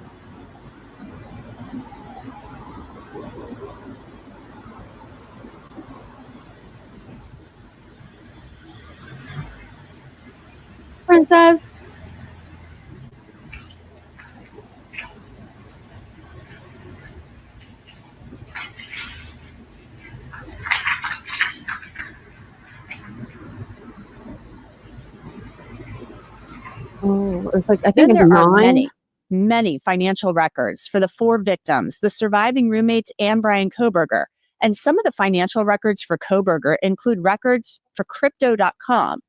Princess. Oh, it's I think Then there are nine. many financial records for the 4 victims, the surviving roommates, and Bryan Kohberger. And some of the financial records for Kohberger include records for Crypto.com.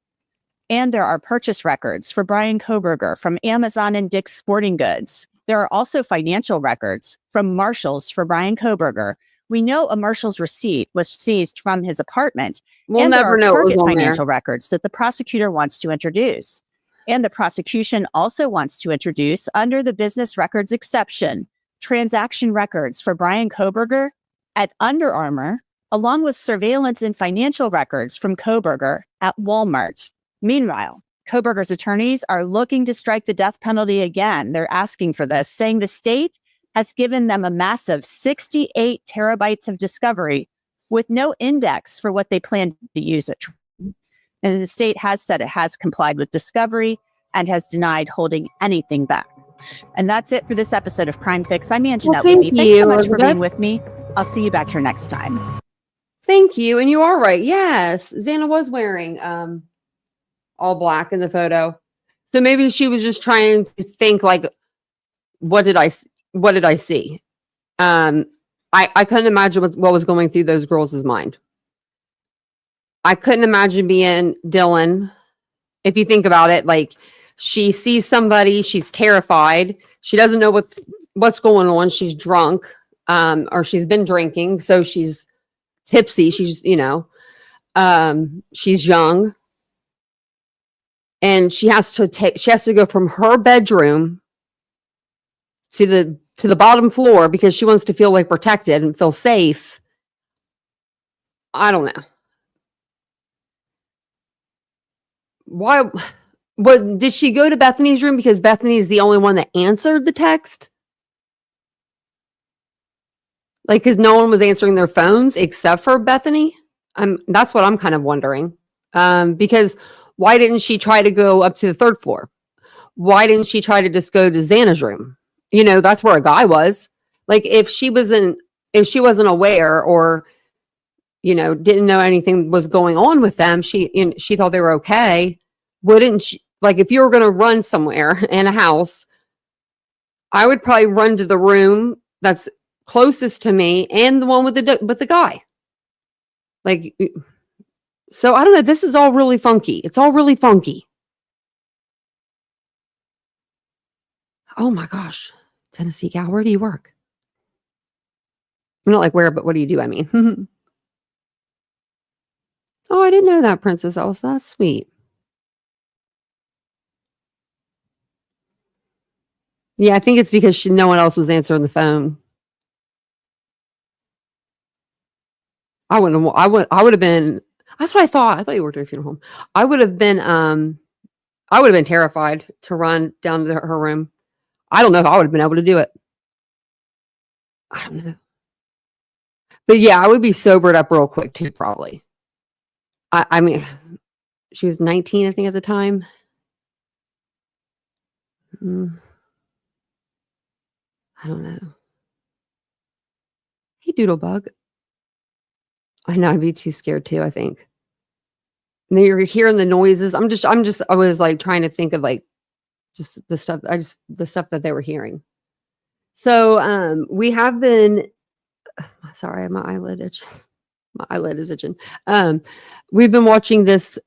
And there are purchase records for Bryan Kohberger from Amazon and Dick's Sporting Goods. There are also financial records from Marshall's for Bryan Kohberger. We know a Marshall's receipt was seized from his apartment. We'll and never there are know what was Target on financial there. records that the prosecutor wants to introduce. And the prosecution also wants to introduce, under the business records exception, transaction records for Bryan Kohberger at Under Armour, along with surveillance and financial records from Kohberger at Walmart. Meanwhile, Kohberger's attorneys are looking to strike the death penalty again. They're asking for this, saying the state has given them a massive 68 terabytes of discovery with no index for what they plan to use it. And the state has said it has complied with discovery and has denied holding anything back. And that's it for this episode of Crime Fix. I'm Anjanette thank Levy. Thanks you, so much for Elizabeth. being with me. I'll see you back here next time. Thank you. And you are right. Yes. Xana was wearing all black in the photo. So maybe she was just trying to think what did I see? I couldn't imagine what was going through those girls' mind. I couldn't imagine being Dylan. If you think about it, she sees somebody, she's terrified. She doesn't know what's going on. She's drunk, or she's been drinking, so she's tipsy. She's, she's young, and she has to go from her bedroom to the bottom floor because she wants to feel protected and feel safe. I don't know. Why? What did she go to Bethany's room because Bethany is the only one that answered the text? Because no one was answering their phones except for Bethany. That's what I'm kind of wondering. Because why didn't she try to go up to the 3rd floor? Why didn't she try to just go to Xana's room? That's where a guy was. If she wasn't aware or didn't know anything was going on with them, she thought they were okay. Wouldn't she, if you were going to run somewhere in a house, I would probably run to the room that's closest to me and the one with the guy. Like, so I don't know. This is all really funky. It's all really funky. Oh my gosh. Tennessee gal, where do you work? Not like where, but what do you do? I mean, oh, I didn't know that, Princess Elsa. That's sweet. Yeah, I think it's because no one else was answering the phone. I would have been. That's what I thought. I thought you worked at a funeral home. I would have been terrified to run down to her room. I don't know if I would have been able to do it. I don't know. But yeah, I would be sobered up real quick too, probably. I mean, she was 19, I think, at the time. I don't know. Hey, Doodlebug. I know, I'd be too scared too, I think. And then you're hearing the noises. I was like trying to think of like just the stuff that they were hearing. So we have been, sorry, my eyelid is itching. We've been watching this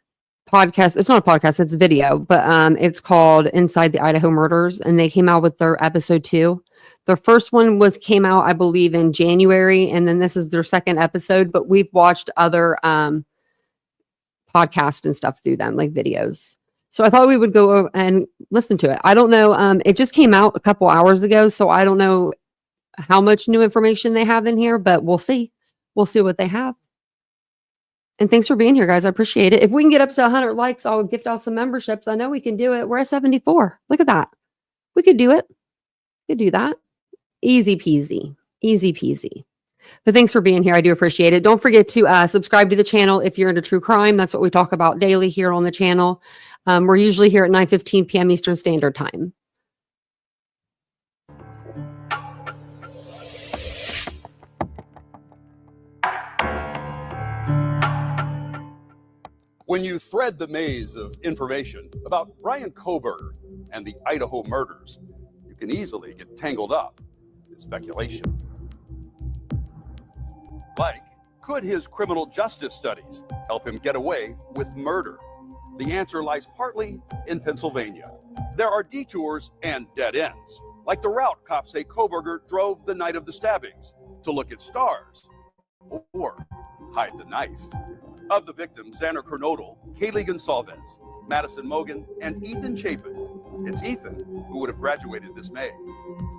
podcast. It's not a podcast, it's a video, but it's called Inside the Idaho Murders, and they came out with their episode 2. The first one came out, I believe, in January, and then this is their second episode, but we've watched other podcasts and stuff through them, like videos. So I thought we would go and listen to it. I don't know. It just came out a couple hours ago, so I don't know how much new information they have in here, but we'll see. We'll see what they have. And thanks for being here, guys. I appreciate it. If we can get up to 100 likes, I'll gift out some memberships. I know we can do it. We're at 74. Look at that. We could do it. We could do that. Easy peasy. Easy peasy. But thanks for being here. I do appreciate it. Don't forget to subscribe to the channel if you're into true crime. That's what we talk about daily here on the channel. We're usually here at 9:15 p.m. Eastern Standard Time. When you thread the maze of information about Bryan Kohberger and the Idaho murders, you can easily get tangled up in speculation. Like, could his criminal justice studies help him get away with murder? The answer lies partly in Pennsylvania. There are detours and dead ends, like the route cops say Kohberger drove the night of the stabbings to look at stars or hide the knife. Of the victims, Xander Kernodle, Kaylee Gonsalves, Madison Mogan, and Ethan Chapin. It's Ethan who would have graduated this May.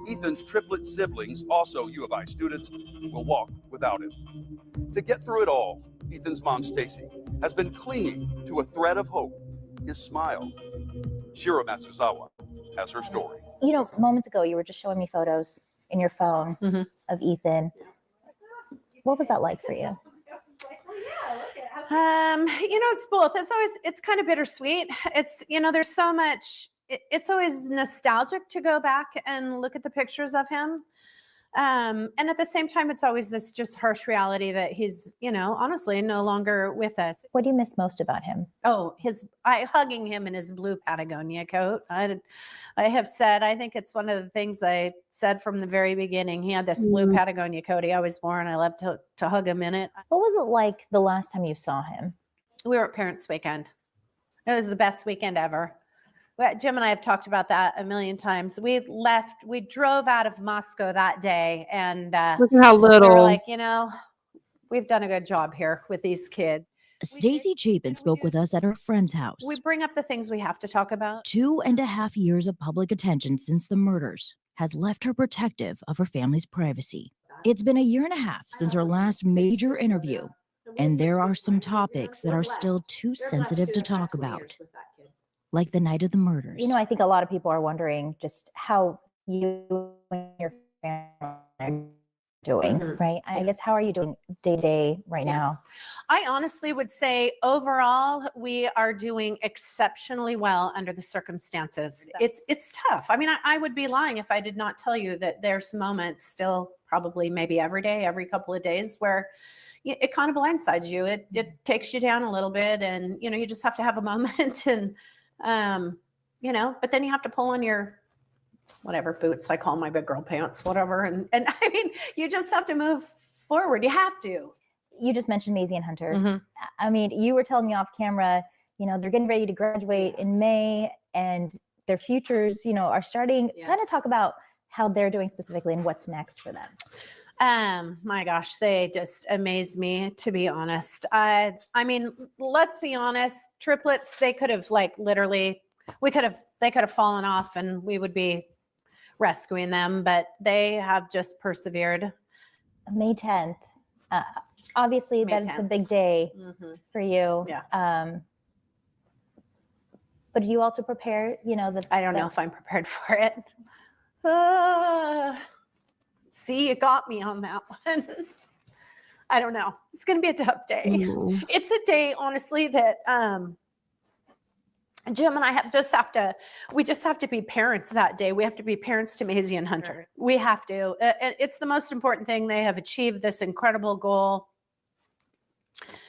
Ethan's triplet siblings, also U of I students, will walk without him. To get through it all, Ethan's mom, Stacy, has been clinging to a thread of hope, his smile. Shiro Matsuzawa has her story. You know, moments ago, you were just showing me photos in your phone of Ethan. What was that like for you? You know, it's both. It's kind of bittersweet. It's, you know, there's so much, it's always nostalgic to go back and look at the pictures of him. And at the same time, it's always this just harsh reality that he's, you know, honestly no longer with us. What do you miss most about him? Oh, hugging him in his blue Patagonia coat. I have said, I think it's one of the things I said from the very beginning. He had this blue Patagonia coat he always wore, and I loved to hug him in it. What was it like the last time you saw him? We were at Parents' Weekend. It was the best weekend ever. Jim and I have talked about that a million times. We drove out of Moscow that day, and look at how little. We were like, you know, we've done a good job here with these kids. Stacy Chapin spoke with us at her friend's house. We bring up the things we have to talk about. 2.5 years of public attention since the murders has left her protective of her family's privacy. It's been 1.5 years since her last major interview, and there are some topics that are still too sensitive to talk about, like the night of the murders. You know, I think a lot of people are wondering just how you and your family are doing, right? I guess, how are you doing day to day right now? I honestly would say overall, we are doing exceptionally well under the circumstances. It's tough. I mean, I would be lying if I did not tell you that there's moments still, probably maybe every day, every couple of days, where it kind of blindsides you. It takes you down a little bit, and, you know, you just have to have a moment and, you know, but then you have to pull on your whatever boots I call my big girl pants, whatever. And I mean, you just have to move forward. You have to. You just mentioned Maisie and Hunter. Mhm. I mean, you were telling me off camera, you know, they're getting ready to graduate in May and their futures, you know, are starting. Yes. Kind of talk about how they're doing specifically and what's next for them. My gosh, they just amaze me, to be honest. I mean, let's be honest, triplets, they could have like literally, they could have fallen off and we would be rescuing them, but they have just persevered. May 10th. Obviously, May that's a 10th. big day Mhm. for you. Yeah. But do you also prepare, you know, I don't know if I'm prepared for it. See, you got me on that one. I don't know. It's going to be a tough day. Mm. It's a day, honestly, that Jim and I we just have to be parents that day. We have to be parents to Maisie and Hunter. We have to. It's the most important thing. They have achieved this incredible goal.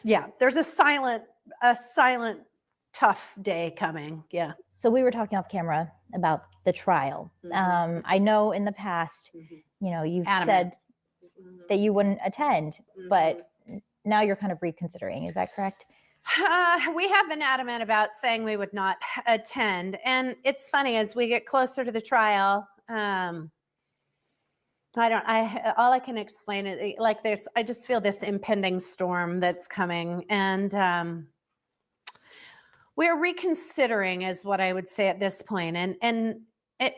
Yeah, there's a silent, tough day coming. Yeah. So we were talking off camera about the trial. Mhm. I know in the past, you know, you've Adamant. said that you wouldn't attend, but now you're kind of reconsidering. Is that correct? We have been adamant about saying we would not attend. And it's funny, as we get closer to the trial, all I can explain it like I just feel this impending storm that's coming. And we're reconsidering is what I would say at this point. And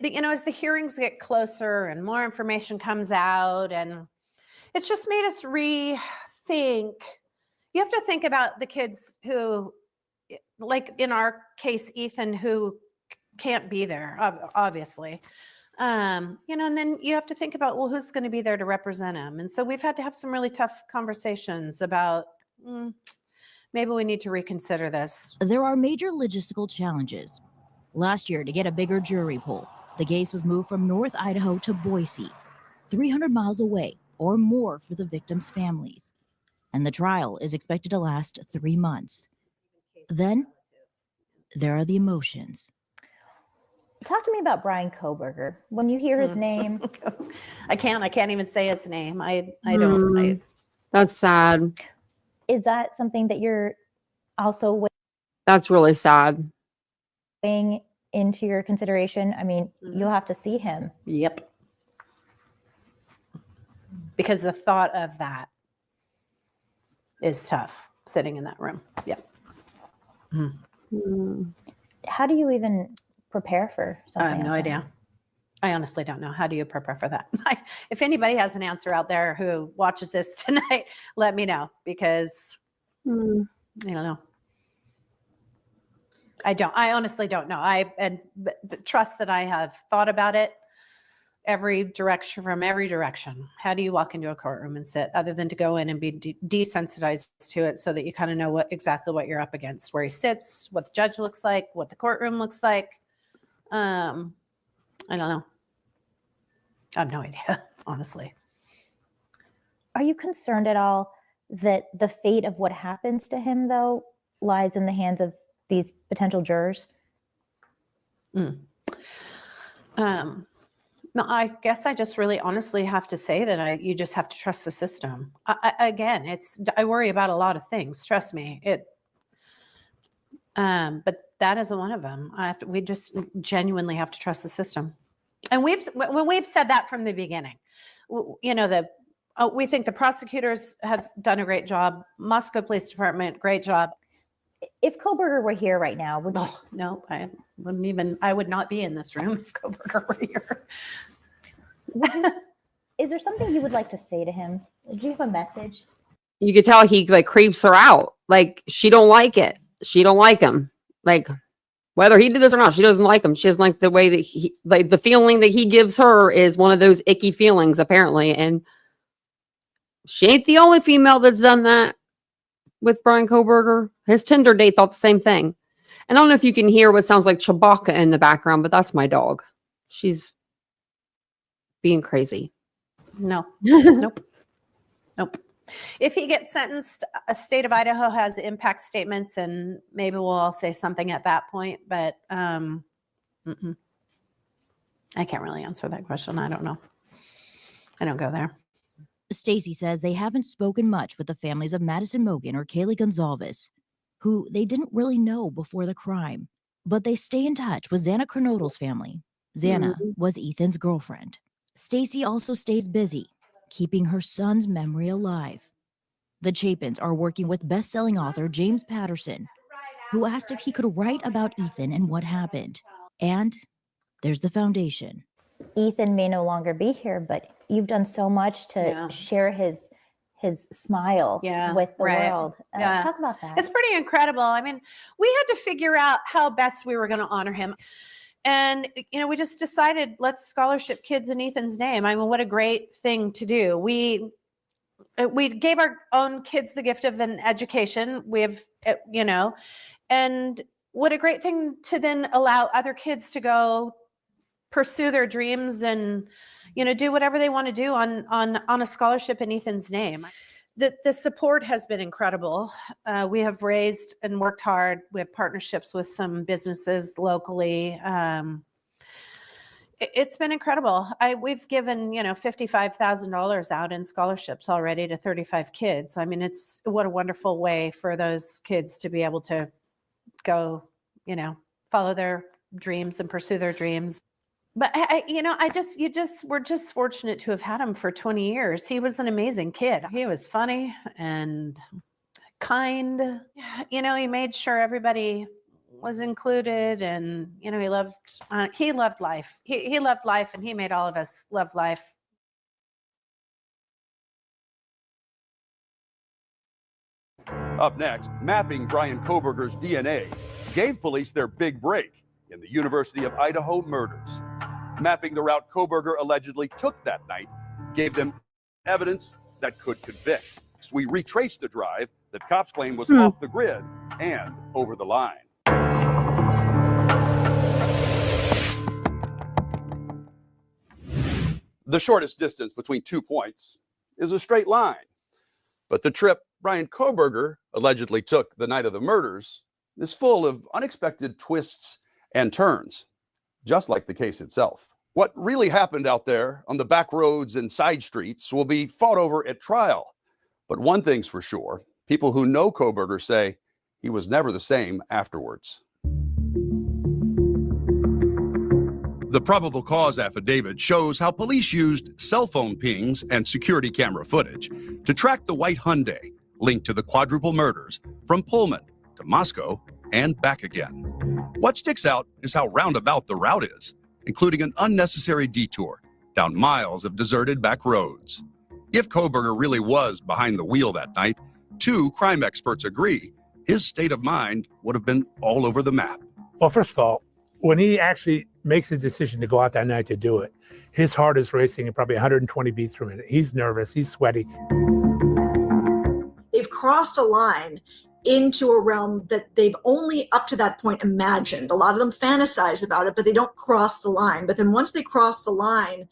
you know, as the hearings get closer and more information comes out, and it's just made us rethink. You have to think about the kids who, like in our case, Ethan, who can't be there, obviously. You know, and then you have to think about, well, who's going to be there to represent him? And so we've had to have some really tough conversations about maybe we need to reconsider this. There are major logistical challenges. Last year, to get a bigger jury pool, the case was moved from North Idaho to Boise, 300 miles away or more for the victims' families. And the trial is expected to last 3 months. Then there are the emotions. Talk to me about Bryan Kohberger. When you hear his name, I can't even say his name. I don't. That's sad. is that something that you're also That's really sad. weighing into your consideration? I mean, you'll have to see him. Yep. Because the thought of that is tough, sitting in that room. Yep. How do you even prepare for something? I have no like that? idea. I honestly don't know. How do you prepare for that? If anybody has an answer out there who watches this tonight, let me know, because I don't know. I honestly don't know. But trust that I have thought about it from every direction. How do you walk into a courtroom and sit, other than to go in and be desensitized to it, so that you kind of know exactly what you're up against, where he sits, what the judge looks like, what the courtroom looks like. I don't know. I have no idea, honestly. Are you concerned at all that the fate of what happens to him, though, lies in the hands of these potential jurors? No, I guess I just really honestly have to say that you just have to trust the system. I worry about a lot of things. Trust me. But that is one of them. We just genuinely have to trust the system. And we've said that from the beginning. You know, we think the prosecutors have done a great job. Moscow Police Department, great job. If Kohberger were here right now, would you? No, I would not be in this room if Kohberger were here. Is there something you would like to say to him? Do you have a message? You could tell he like creeps her out. Like she don't like it. She don't like him. Like whether he did this or not, she doesn't like him. She doesn't like the way that he, like the feeling that he gives her is one of those icky feelings apparently. And she ain't the only female that's done that with Bryan Kohberger. His Tinder date thought the same thing. And I don't know if you can hear what sounds like Chewbacca in the background, but that's my dog. She's being crazy. No, nope. If he gets sentenced, a state of Idaho has impact statements, and maybe we'll all say something at that point. But I can't really answer that question. I don't know. I don't go there. Stacy says they haven't spoken much with the families of Madison Mogan or Kaylee Gonzalez, who they didn't really know before the crime, but they stay in touch with Xana Kernodle's family. Xana was Ethan's girlfriend. Stacy also stays busy, keeping her son's memory alive. The Chapins are working with best-selling author James Patterson, who asked if he could write about Ethan and what happened. And there's the foundation. Ethan may no longer be here, but you've done so much to share his smile with the world. Talk about that. It's pretty incredible. I mean, we had to figure out how best we were going to honor him. And, we just decided, let's scholarship kids in Ethan's name. I mean, what a great thing to do. We gave our own kids the gift of an education. We have, and what a great thing to then allow other kids to go pursue their dreams and, do whatever they want to do on a scholarship in Ethan's name. The support has been incredible. We have raised and worked hard. We have partnerships with some businesses locally. It's been incredible. We've given, $55,000 out in scholarships already to 35 kids. I mean, what a wonderful way for those kids to be able to go, follow their dreams and pursue their dreams. But we're just fortunate to have had him for 20 years. He was an amazing kid. He was funny and kind. He made sure everybody was included, and he loved life. He loved life, and he made all of us love life. Up next, mapping Bryan Kohberger's DNA gave police their big break in the University of Idaho murders. Mapping the route Kohberger allegedly took that night gave them evidence that could convict. We retraced the drive that cops claim was off the grid and over the line. The shortest distance between 2 points is a straight line. But the trip Bryan Kohberger allegedly took the night of the murders is full of unexpected twists and turns, just like the case itself. What really happened out there on the back roads and side streets will be fought over at trial. But one thing's for sure, people who know Kohberger say he was never the same afterwards. The probable cause affidavit shows how police used cell phone pings and security camera footage to track the white Hyundai linked to the quadruple murders from Pullman to Moscow and back again. What sticks out is how roundabout the route is, including an unnecessary detour down miles of deserted back roads. If Kohberger really was behind the wheel that night, 2 crime experts agree his state of mind would have been all over the map. Well, first of all, when he actually makes a decision to go out that night to do it, his heart is racing at probably 120 beats per minute. He's nervous, he's sweaty. They've crossed a line into a realm that they've only up to that point imagined. A lot of them fantasize about it, but they don't cross the line. But then once they cross the line,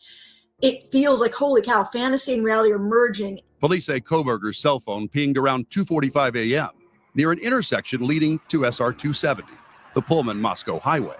it feels like, holy cow, fantasy and reality are merging. Police say Kohberger's cell phone pinged around 2:45 a.m. near an intersection leading to SR 270, the Pullman-Moscow highway.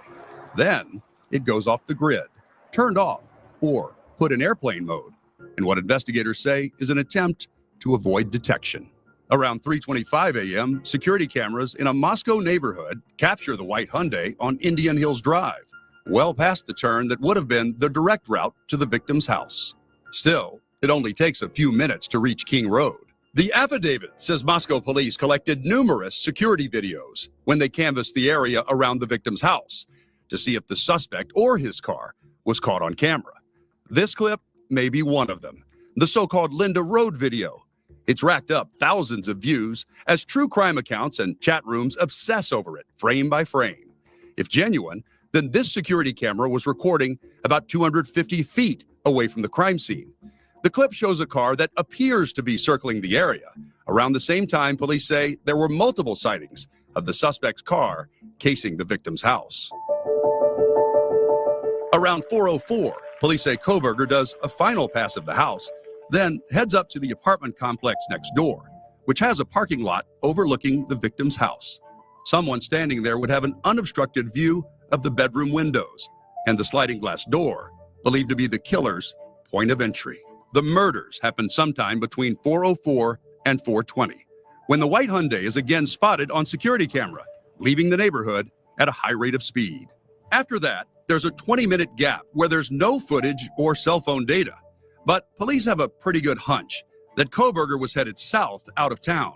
Then it goes off the grid, turned off, or put in airplane mode, in what investigators say is an attempt to avoid detection. Around 3:25 a.m., security cameras in a Moscow neighborhood capture the white Hyundai on Indian Hills Drive, well past the turn that would have been the direct route to the victim's house. Still, it only takes a few minutes to reach King Road. The affidavit says Moscow police collected numerous security videos when they canvassed the area around the victim's house to see if the suspect or his car was caught on camera. This clip may be one of them, the so-called Linda Road video. It's racked up thousands of views as true crime accounts and chat rooms obsess over it, frame by frame. If genuine, then this security camera was recording about 250 feet away from the crime scene. The clip shows a car that appears to be circling the area. Around the same time, police say there were multiple sightings of the suspect's car casing the victim's house. Around 4:04, police say Kohberger does a final pass of the house, then heads up to the apartment complex next door, which has a parking lot overlooking the victim's house. Someone standing there would have an unobstructed view of the bedroom windows and the sliding glass door believed to be the killer's point of entry. The murders happened sometime between 4:04 and 4:20, when the white Hyundai is again spotted on security camera, leaving the neighborhood at a high rate of speed. After that, there's a 20-minute gap where there's no footage or cell phone data. But police have a pretty good hunch that Kohberger was headed south out of town.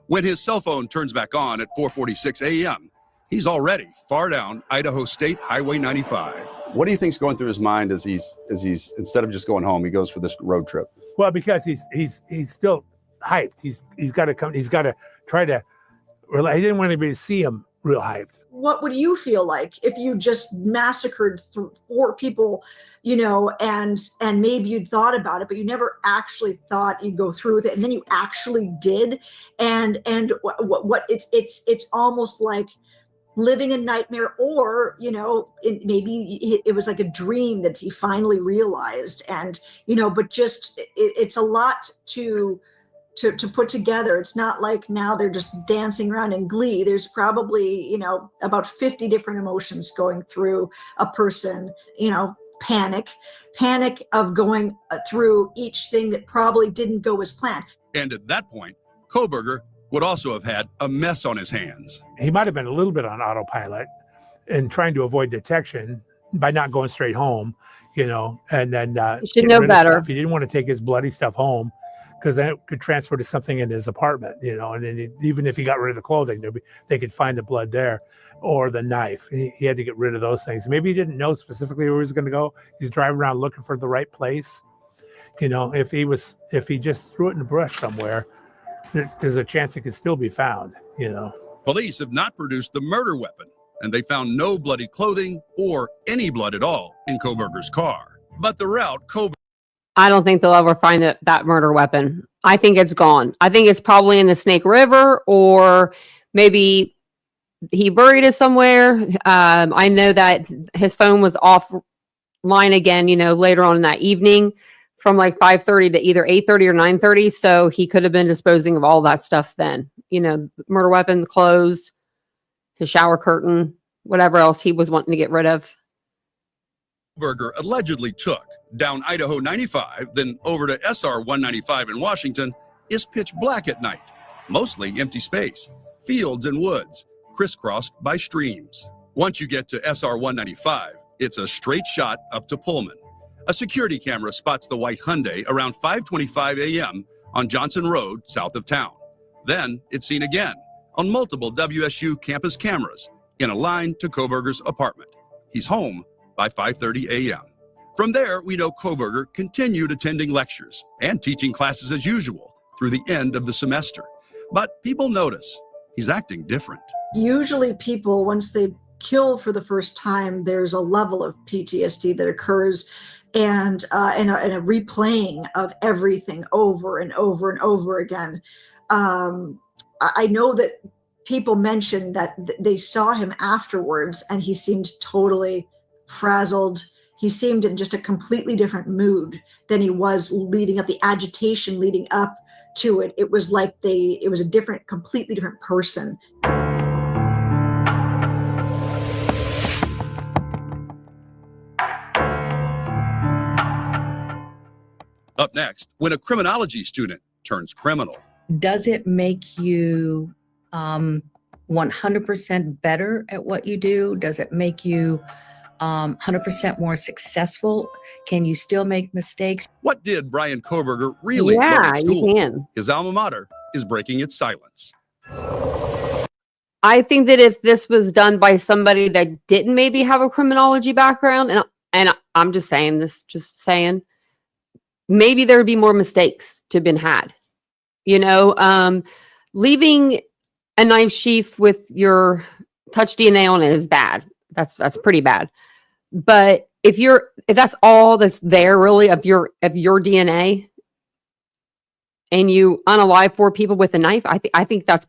When his cell phone turns back on at 4:46 a.m., he's already far down Idaho State Highway 95. What do you think's going through his mind as he's instead of just going home, he goes for this road trip? Well, because he's still hyped. He's got to come. He's got to try to. He didn't want anybody to see him real hyped. What would you feel like if you just massacred 4 people, you know, and maybe you'd thought about it, but you never actually thought you'd go through with it, and then you actually did, and what it's almost like living a nightmare, or you know, maybe it was like a dream that he finally realized, and you know, but just it's a lot to put together. It's not like now they're just dancing around in glee. There's probably, you know, about 50 different emotions going through a person, you know, panic of going through each thing that probably didn't go as planned. And at that point, Kohberger would also have had a mess on his hands. He might have been a little bit on autopilot and trying to avoid detection by not going straight home, you know, and then he should know better. He didn't want to take his bloody stuff home, because then it could transfer to something in his apartment, you know, and then even if he got rid of the clothing, they could find the blood there, or the knife. He had to get rid of those things. Maybe he didn't know specifically where he was going to go. He's driving around looking for the right place. You know, if he just threw it in the brush somewhere, there's a chance it could still be found, you know. Police have not produced the murder weapon, and they found no bloody clothing or any blood at all in Kohberger's car. But the route Kohberger... I don't think they'll ever find that murder weapon. I think it's gone. I think it's probably in the Snake River, or maybe he buried it somewhere. I know that his phone was offline again, you know, later on in that evening from like 5:30 to either 8:30 or 9:30. So he could have been disposing of all that stuff then. You know, murder weapon, clothes, his shower curtain, whatever else he was wanting to get rid of. Kohberger allegedly took down Idaho 95, then over to SR 195 in Washington, is pitch black at night, mostly empty space, fields and woods, crisscrossed by streams. Once you get to SR 195, it's a straight shot up to Pullman. A security camera spots the white Hyundai around 5:25 a.m. on Johnson Road, south of town. Then it's seen again on multiple WSU campus cameras in a line to Kohberger's apartment. He's home by 5:30 a.m. From there, we know Kohberger continued attending lectures and teaching classes as usual through the end of the semester. But people notice he's acting different. Usually people, once they kill for the first time, there's a level of PTSD that occurs, and a replaying of everything over and over and over again. I know that people mentioned that they saw him afterwards and he seemed totally frazzled. He seemed in just a completely different mood than he was leading up, the agitation leading up to it. It was like it was a completely different person. Up next, when a criminology student turns criminal. Does it make you 100% better at what you do? Does it make you 100% more successful? Can you still make mistakes? What did Bryan Kohberger really learn at school? You can. His alma mater is breaking its silence. I think that if this was done by somebody that didn't maybe have a criminology background, and I'm just saying this, maybe there would be more mistakes to have been had. You know, leaving a knife sheath with your touch DNA on it is bad. That's pretty bad. But if that's all that's there really of your DNA, and you unalive 4 people with a knife, I think that's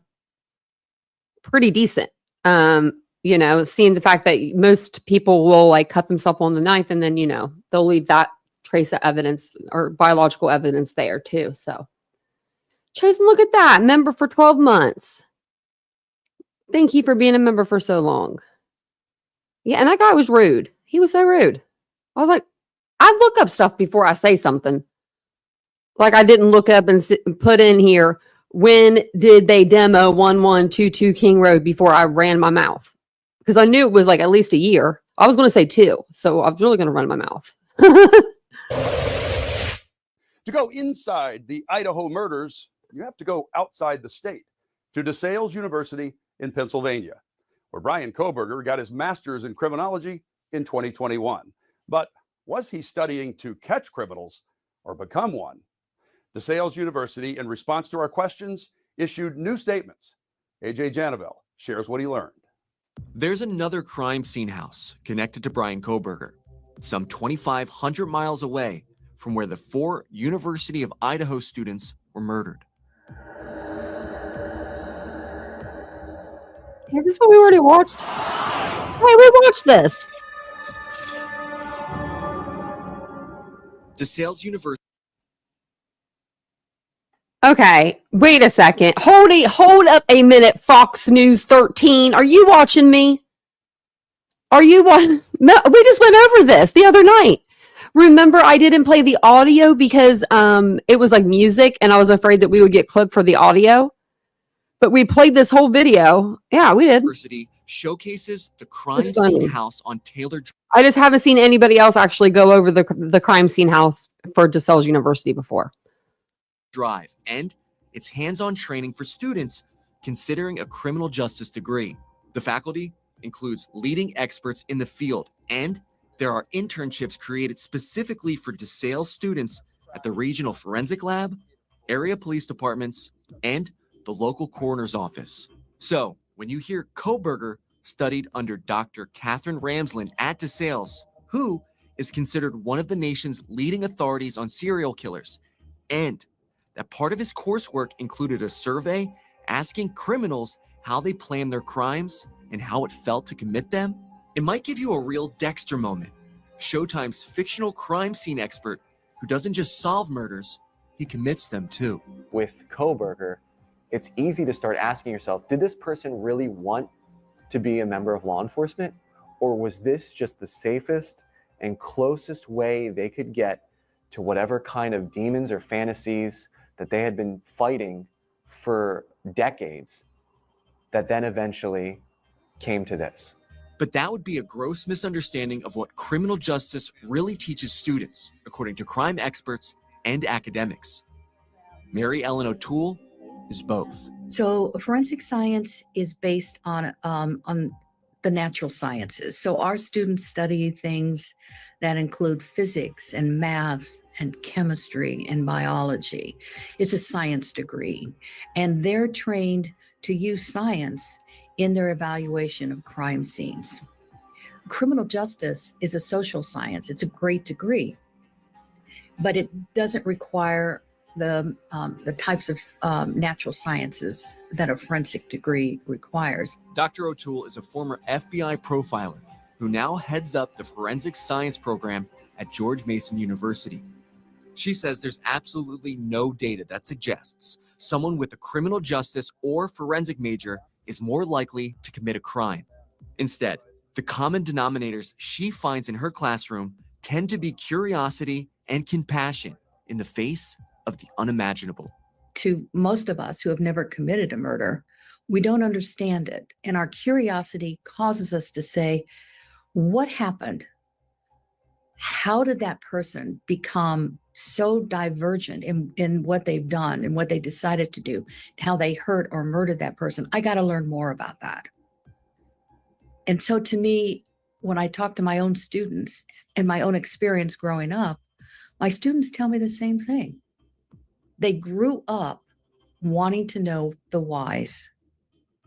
pretty decent. You know, seeing the fact that most people will like cut themselves on the knife, and then, you know, they'll leave that trace of evidence or biological evidence there too. So chosen, look at that, member for 12 months. Thank you for being a member for so long. Yeah, and that guy was rude. He was so rude. I was like, I look up stuff before I say something. Like I didn't look up and put in here, when did they demo 1122 King Road before I ran my mouth? Because I knew it was like at least a year. I was going to say 2. So I was really going to run my mouth. To go inside the Idaho murders, you have to go outside the state to DeSales University in Pennsylvania, where Bryan Kohberger got his master's in criminology in 2021. But was he studying to catch criminals or become one? DeSales University, in response to our questions, issued new statements. AJ Janaville shares what he learned. There's another crime scene house connected to Bryan Kohberger, some 2,500 miles away from where the 4 University of Idaho students were murdered. Is this what we already watched? Hey, we watched this. DeSales University. Okay, wait a second. Hold up a minute, Fox News 13. Are you watching me? Are you watching? No, we just went over this the other night. Remember, I didn't play the audio because it was like music, and I was afraid that we would get clipped for the audio. But we played this whole video. Yeah, we did. University showcases the crime scene house on Taylor. I just haven't seen anybody else actually go over the crime scene house for DeSales University before. Drive, and it's hands-on training for students considering a criminal justice degree. The faculty includes leading experts in the field, and there are internships created specifically for DeSales students at the regional forensic lab, area police departments, and the local coroner's office. So when you hear Kohberger studied under Dr. Catherine Ramsland at DeSales, who is considered one of the nation's leading authorities on serial killers, and that part of his coursework included a survey asking criminals how they planned their crimes and how it felt to commit them, it might give you a real Dexter moment. Showtime's fictional crime scene expert who doesn't just solve murders, he commits them too. With Kohberger, it's easy to start asking yourself, did this person really want to be a member of law enforcement? Or was this just the safest and closest way they could get to whatever kind of demons or fantasies that they had been fighting for decades that then eventually came to this? But that would be a gross misunderstanding of what criminal justice really teaches students, according to crime experts and academics. Mary Ellen O'Toole is both. So forensic science is based on the natural sciences. So our students study things that include physics and math and chemistry and biology. It's a science degree, and they're trained to use science in their evaluation of crime scenes. Criminal justice is a social science. It's a great degree, but it doesn't require the types of natural sciences that a forensic degree requires. Dr. O'Toole is a former FBI profiler who now heads up the forensic science program at George Mason University. She says there's absolutely no data that suggests someone with a criminal justice or forensic major is more likely to commit a crime. Instead, the common denominators she finds in her classroom tend to be curiosity and compassion in the face of the unimaginable. To most of us who have never committed a murder, we don't understand it. And our curiosity causes us to say, what happened? How did that person become so divergent in what they've done and what they decided to do, how they hurt or murdered that person? I got to learn more about that. And so to me, when I talk to my own students and my own experience growing up, my students tell me the same thing. They grew up wanting to know the whys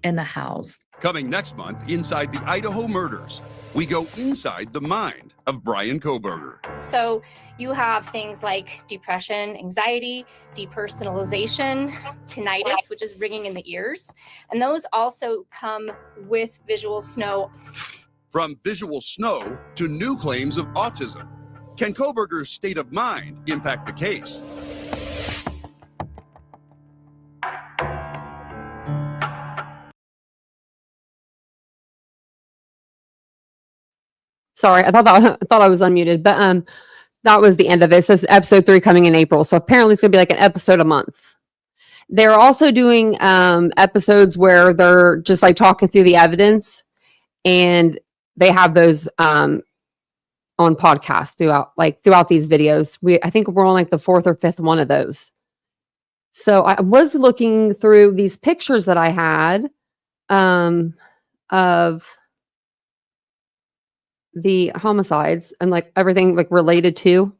and the hows. Coming next month, inside the Idaho murders, we go inside the mind of Bryan Kohberger. So you have things like depression, anxiety, depersonalization, tinnitus, which is ringing in the ears. And those also come with visual snow. From visual snow to new claims of autism. Can Kohberger's state of mind impact the case? Sorry, I thought I was unmuted, but that was the end of it. It says episode 3 coming in April. So apparently it's going to be like an episode a month. They're also doing episodes where they're just like talking through the evidence, and they have those on podcasts throughout these videos. I think we're on like the 4th or 5th one of those. So I was looking through these pictures that I had of the homicides and like everything like related to.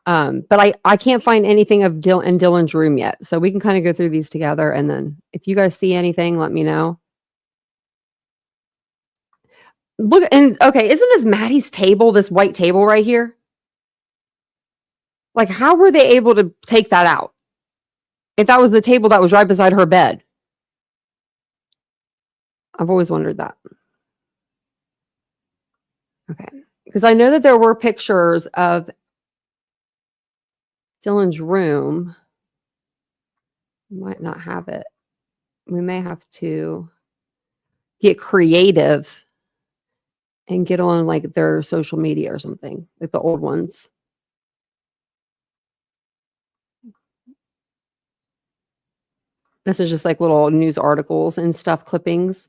But I can't find anything of Dylan's room yet. So we can kind of go through these together. And then if you guys see anything, let me know. Look, and okay, isn't this Maddie's table, this white table right here? Like, how were they able to take that out? If that was the table that was right beside her bed. I've always wondered that. Okay. Because I know that there were pictures of Dylan's room. Might not have it. We may have to get creative and get on like their social media or something, like the old ones. This is just like little news articles and stuff, clippings.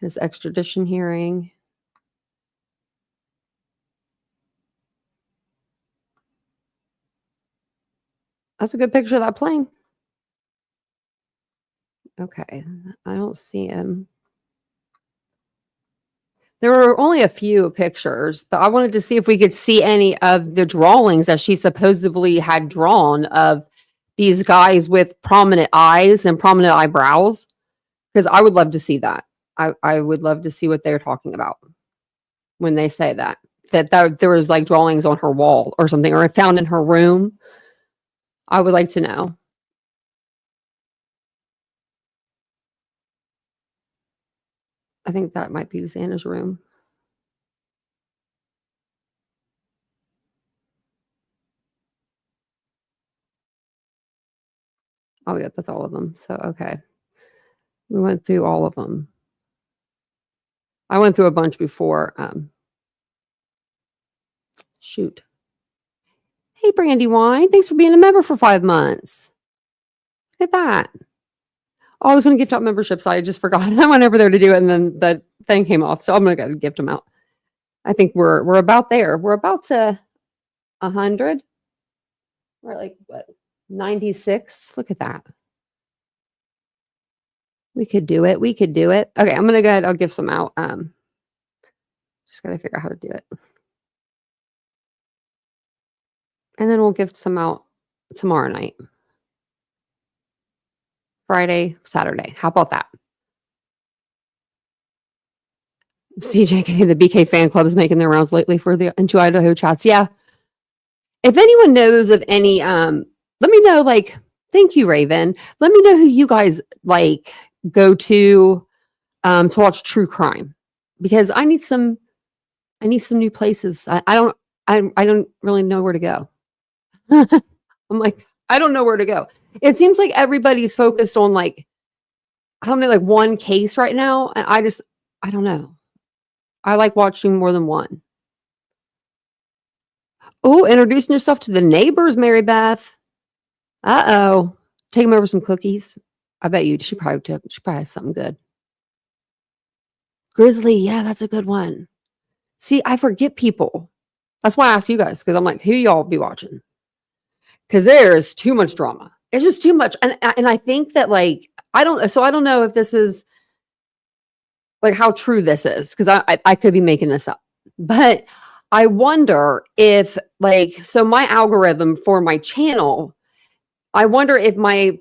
His extradition hearing. That's a good picture of that plane. Okay, I don't see him. There were only a few pictures, but I wanted to see if we could see any of the drawings that she supposedly had drawn of these guys with prominent eyes and prominent eyebrows, because I would love to see that. I would love to see what they're talking about when they say that there was like drawings on her wall or something, or found in her room. I would like to know. I think that might be Xana's room. Oh, yeah, that's all of them. So, okay. We went through all of them. I went through a bunch before. Shoot. Hey, Brandywine. Thanks for being a member for 5 months. Look at that. Oh, I was going to gift out memberships. I just forgot. I went over there to do it, and then the thing came off. So I'm going to go gift them out. I think we're about there. We're about to 100. We're like, what, 96? Look at that. We could do it. We could do it. Okay, I'm going to go ahead. I'll gift some out. Just got to figure out how to do it. And then we'll gift some out tomorrow night. Friday, Saturday. How about that? CJK, the BK fan club is making their rounds lately for the Into Idaho chats. Yeah. If anyone knows of any, let me know, like, thank you, Raven. Let me know who you guys like go to watch true crime, because I need some new places. I don't really know where to go. I'm like, I don't know where to go. It seems like everybody's focused on like, I don't know, like one case right now. And I don't know. I like watching more than one. Oh, introducing yourself to the neighbors, Mary Beth. Uh-oh. Take them over some cookies. I bet you she probably has something good. Grizzly, yeah, that's a good one. See, I forget people. That's why I asked you guys, because I'm like, who y'all be watching? Because there's too much drama. It's just too much. And I think that like, I don't know if this is like how true this is, because I could be making this up. But I wonder if like, so my algorithm for my channel, I wonder if my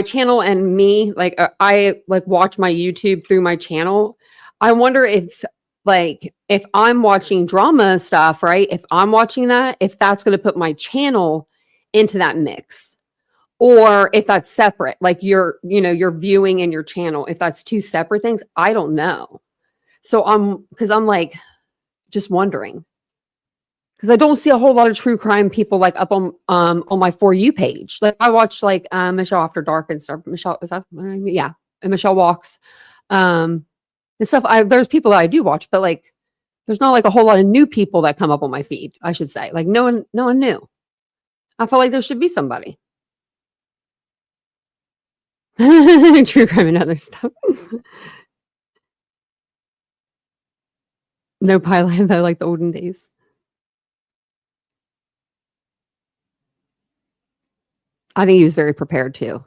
channel and me, like I like watch my YouTube through my channel. I wonder if I'm watching drama stuff, right? If I'm watching that, if that's going to put my channel into that mix, or if that's separate, like your viewing and your channel, if that's two separate things, I don't know. So I'm like just wondering, because I don't see a whole lot of true crime people like up on my For You page. Like I watch like Michelle After Dark and stuff. Michelle, is that yeah, and Michelle Walks and stuff. There's people that I do watch, but like there's not like a whole lot of new people that come up on my feed, I should say. Like no one new. I feel like there should be somebody. True crime and other stuff. No pilot though, like the olden days. I think he was very prepared too.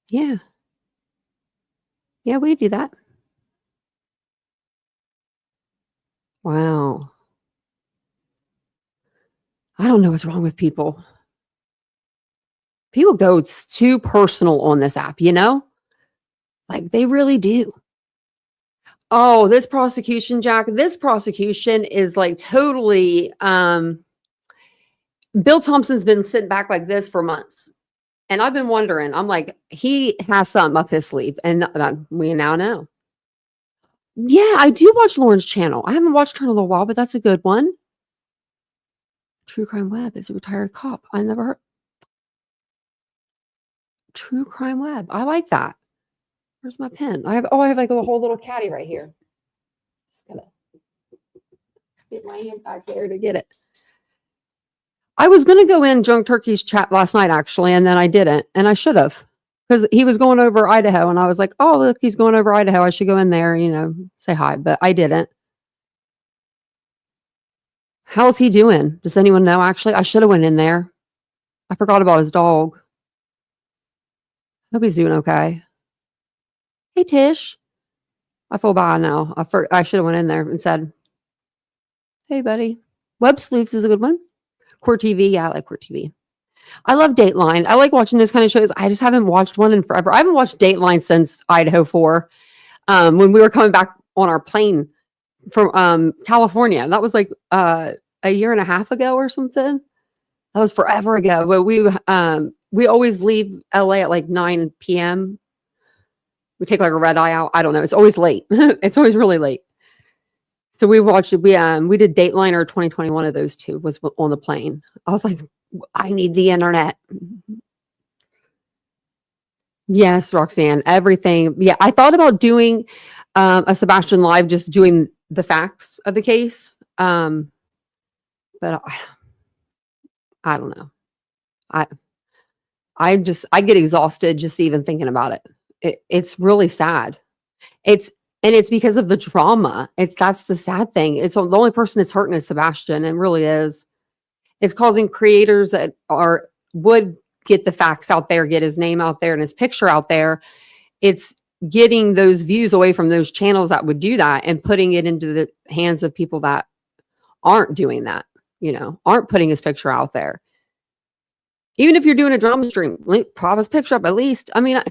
Yeah. Yeah, we do that. Wow. I don't know what's wrong with people. People go too personal on this app, you know? Like they really do. Oh, this prosecution, Jack, this prosecution is like totally Bill Thompson's been sitting back like this for months. And I've been wondering, I'm like, he has something up his sleeve. And we now know. Yeah, I do watch Lauren's channel. I haven't watched her in a little while, but that's a good one. True Crime Web is a retired cop. I never heard. True Crime Web. I like that. Where's my pen? I have like a whole little caddy right here. Just gotta get my hand back there to get it. I was going to go in Drunk Turkey's chat last night, actually, and then I didn't. And I should have. Because he was going over Idaho, and I was like, oh, look, he's going over Idaho. I should go in there, say hi. But I didn't. How's he doing? Does anyone know, actually? I should have went in there. I forgot about his dog. Hope he's doing okay. Hey, Tish. I feel bad now. I should have went in there and said, hey, buddy. Web Sleuths is a good one. Court TV. Yeah, I like Court TV. I love Dateline. I like watching those kind of shows. I just haven't watched one in forever. I haven't watched Dateline since Idaho 4. When we were coming back on our plane from California. That was like a year and a half ago or something. That was forever ago. But we always leave LA at like 9 p.m. We take like a red eye out. I don't know. It's always late. It's always really late. So we watched it. We did Dateline or 2021 of those two was on the plane. I was like, I need the internet. Yes, Roxanne, everything. Yeah, I thought about doing a Sebastian live, just doing the facts of the case. But I don't know. I get exhausted just even thinking about it. It's really sad. It's because of the drama. That's the sad thing. It's the only person it's hurting is Sebastian. It really is. It's causing creators that would get the facts out there, get his name out there and his picture out there. It's getting those views away from those channels that would do that and putting it into the hands of people that aren't doing that, aren't putting his picture out there. Even if you're doing a drama stream, prop his picture up at least. I mean,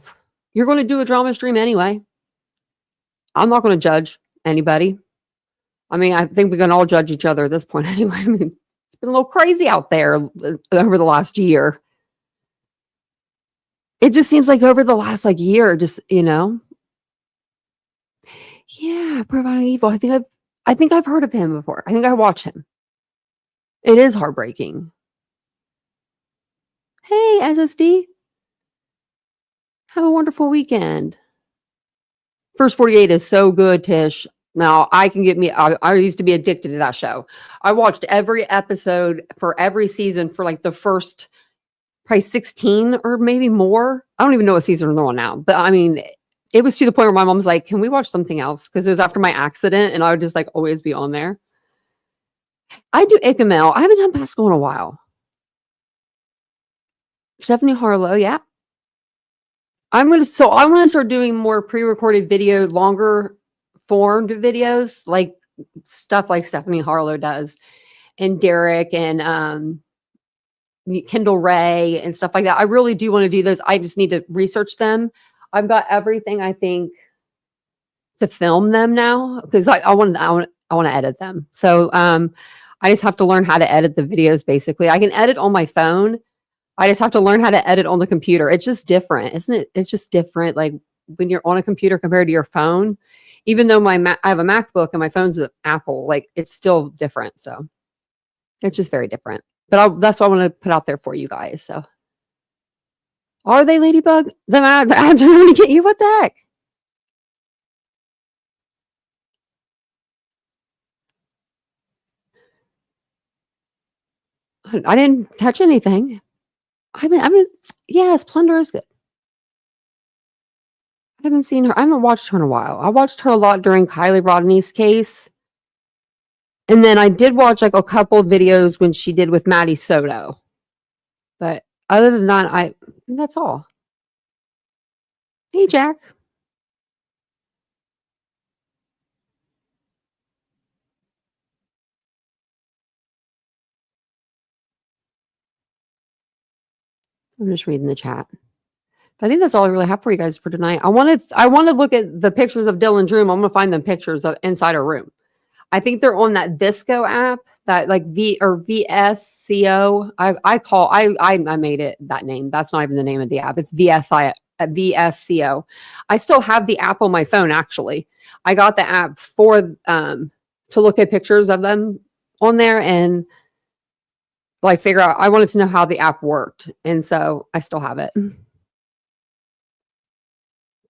you're going to do a drama stream anyway. I'm not going to judge anybody. I mean, I think we can all judge each other at this point anyway. I mean, it's been a little crazy out there over the last year. It just seems like over the last year, just, yeah, Providing Evil. I think I've heard of him before. I think I watched him. It is heartbreaking. Hey, SSD. Have a wonderful weekend. First 48 is so good, Tish. Now, I used to be addicted to that show. I watched every episode for every season for like the first probably 16 or maybe more. I don't even know what season they're on now. But I mean, it was to the point where my mom was like, can we watch something else? Because it was after my accident and I would just always be on there. I do Icamel. I haven't done Pascal in a while. Stephanie Harlow, yeah. I want to start doing more pre-recorded video, longer formed videos, like stuff like Stephanie Harlow does, and Derek and Kendall Ray and stuff like that. I really do want to do those. I just need to research them. I've got everything I think to film them now because I want to edit them. So I just have to learn how to edit the videos. Basically, I can edit on my phone. I just have to learn how to edit on the computer. It's just different, isn't it? It's just different. Like when you're on a computer compared to your phone, even though I have a MacBook and my phone's an Apple, like it's still different. So it's just very different. But that's what I want to put out there for you guys. So are they, Ladybug? The ads are going to get you. What the heck? I didn't touch anything. I mean, yes, Plunder is good. I haven't seen her. I haven't watched her in a while. I watched her a lot during Kylie Rodney's case. And then I did watch like a couple of videos when she did with Maddie Soto. But other than that, that's all. Hey, Jack. I'm just reading the chat. But I think that's all I really have for you guys for tonight. I want to look at the pictures of Dylan's room. I'm going to find them pictures of inside her room. I think they're on that Visco app, that like VSCO. I made it that name. That's not even the name of the app. It's VSCO. I still have the app on my phone. Actually, I got the app for to look at pictures of them on there and like figure out. I wanted to know how the app worked, and so I still have it.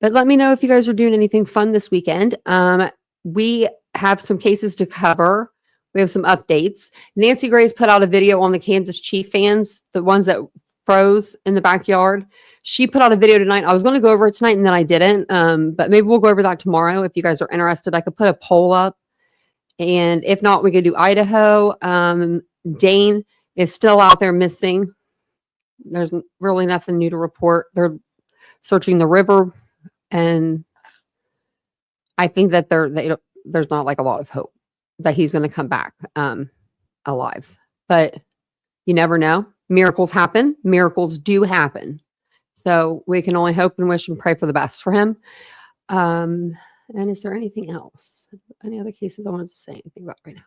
But let me know if you guys are doing anything fun this weekend. We have some cases to cover. We have some updates. Nancy Grace put out a video on the Kansas Chief fans, the ones that froze in the backyard. She put out a video tonight. I was going to go over it tonight and then I didn't. But maybe we'll go over that tomorrow. If you guys are interested, I could put a poll up. And if not, we could do Idaho. Dane is still out there missing. There's really nothing new to report. They're searching the river. And I think that there's not like a lot of hope that he's going to come back alive. But you never know. Miracles happen. Miracles do happen. So we can only hope and wish and pray for the best for him. And is there anything else? Any other cases I wanted to say anything about right now?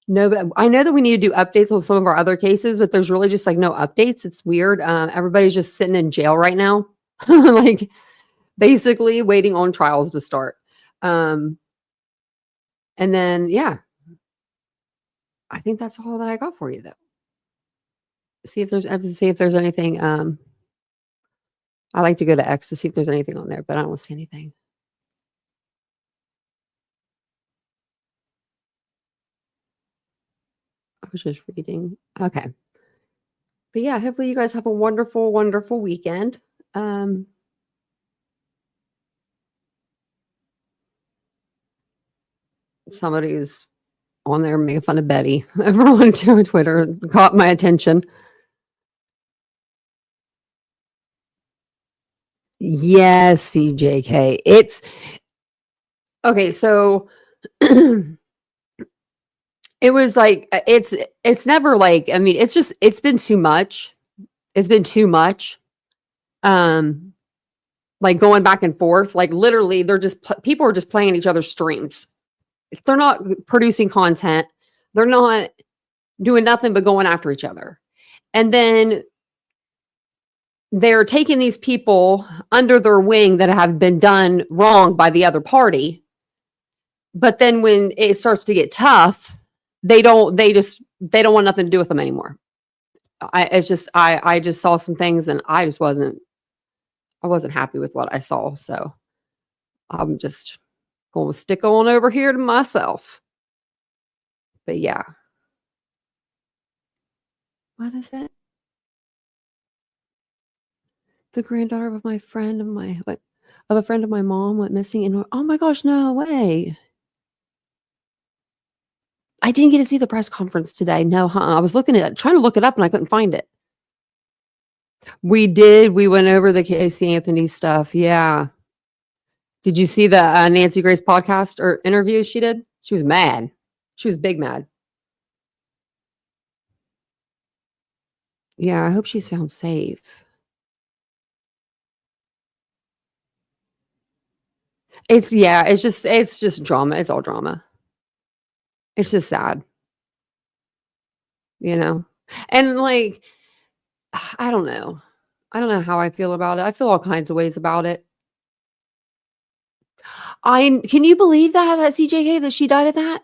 No, but I know that we need to do updates on some of our other cases, but there's really just like no updates. It's weird. Everybody's just sitting in jail right now. Like basically waiting on trials to start. And then, yeah, I think that's all that I got for you though. I have to see if there's anything. I like to go to X to see if there's anything on there, but I don't see anything. I was just reading. Okay. But yeah, hopefully you guys have a wonderful, wonderful weekend. Somebody's on there making fun of Betty over on Twitter. Caught my attention. Yes, CJK. It's okay. So it was like it's never like, I mean, it's been too much. It's been too much. Like going back and forth. Like literally, people are just playing each other's streams. They're not producing content. They're not doing nothing but going after each other. And then they're taking these people under their wing that have been done wrong by the other party. But then when it starts to get tough, they don't want nothing to do with them anymore. I just saw some things and I wasn't happy with what I saw. So I'm just going to stick on over here to myself. But yeah. What is it? The granddaughter of a friend of my mom went missing in, oh my gosh, no way. I didn't get to see the press conference today. No, I was trying to look it up and I couldn't find it. We did. We went over the Casey Anthony stuff. Yeah. Did you see the Nancy Grace podcast or interview she did? She was mad. She was big mad. Yeah, I hope she's found safe. It's just drama. It's all drama. It's just sad. You know? And like, I don't know. I don't know how I feel about it. I feel all kinds of ways about it. Can you believe that at CJK that she died of that?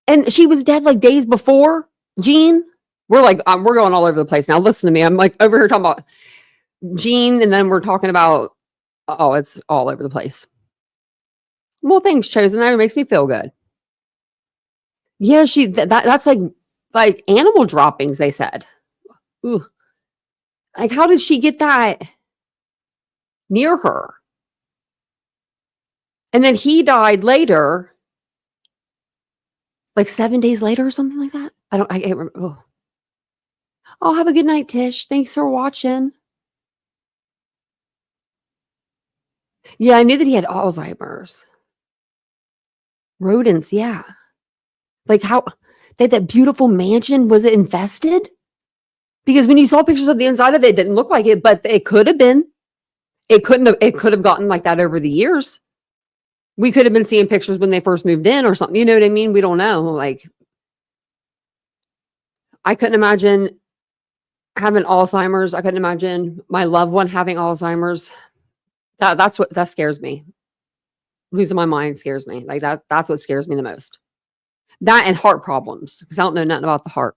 And she was dead like days before. Jean, we're going all over the place now. Listen to me. I'm like over here talking about Jean, and then we're talking about, it's all over the place. Well, thanks, Chosen. That makes me feel good. Yeah, that's like animal droppings, they said. Ooh. Like, how did she get that near her? And then he died later, like 7 days later or something like that. I can't remember. Oh, have a good night, Tish. Thanks for watching. Yeah, I knew that he had Alzheimer's. Rodents, yeah. Like how they had that beautiful mansion. Was it infested? Because when you saw pictures of the inside of it, it didn't look like it, but it could have been. It could have gotten like that over the years. We could have been seeing pictures when they first moved in or something. You know what I mean? We don't know. Like, I couldn't imagine having Alzheimer's. I couldn't imagine my loved one having Alzheimer's. That scares me. Losing my mind scares me. Like that's what scares me the most. That and heart problems, because I don't know nothing about the heart.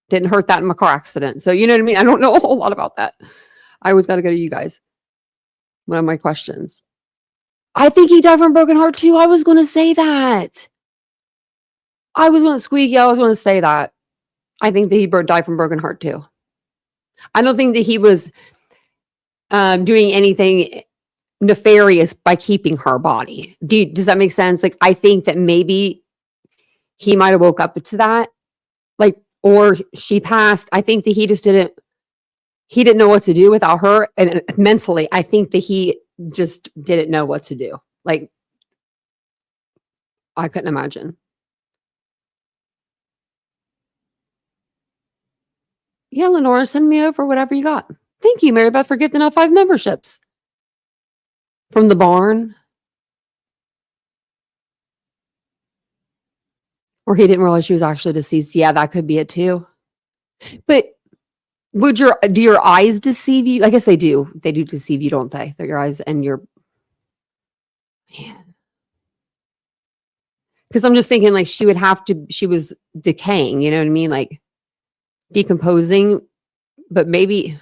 Didn't hurt that in my car accident. So you know what I mean? I don't know a whole lot about that. I always got to go to you guys. One of my questions. I think he died from a broken heart too. I was going to say that. I was going to squeak. I was going to say that. I think that he died from a broken heart too. I don't think that he was doing anything nefarious by keeping her body. Does that make sense? Like, I think that maybe he might have woke up to that, like, or she passed. I think that he didn't know what to do without her. And mentally, I think that he just didn't know what to do. Like, I couldn't imagine. Yeah, Lenora, send me over whatever you got. Thank you, Mary Beth, for gifting out 5 memberships. From the barn. Or he didn't realize she was actually deceased. Yeah, that could be it too. But do your eyes deceive you? I guess they do. They do deceive you, don't they? They're your eyes and your, man. Because I'm just thinking like she was decaying, you know what I mean? Like decomposing, but maybe.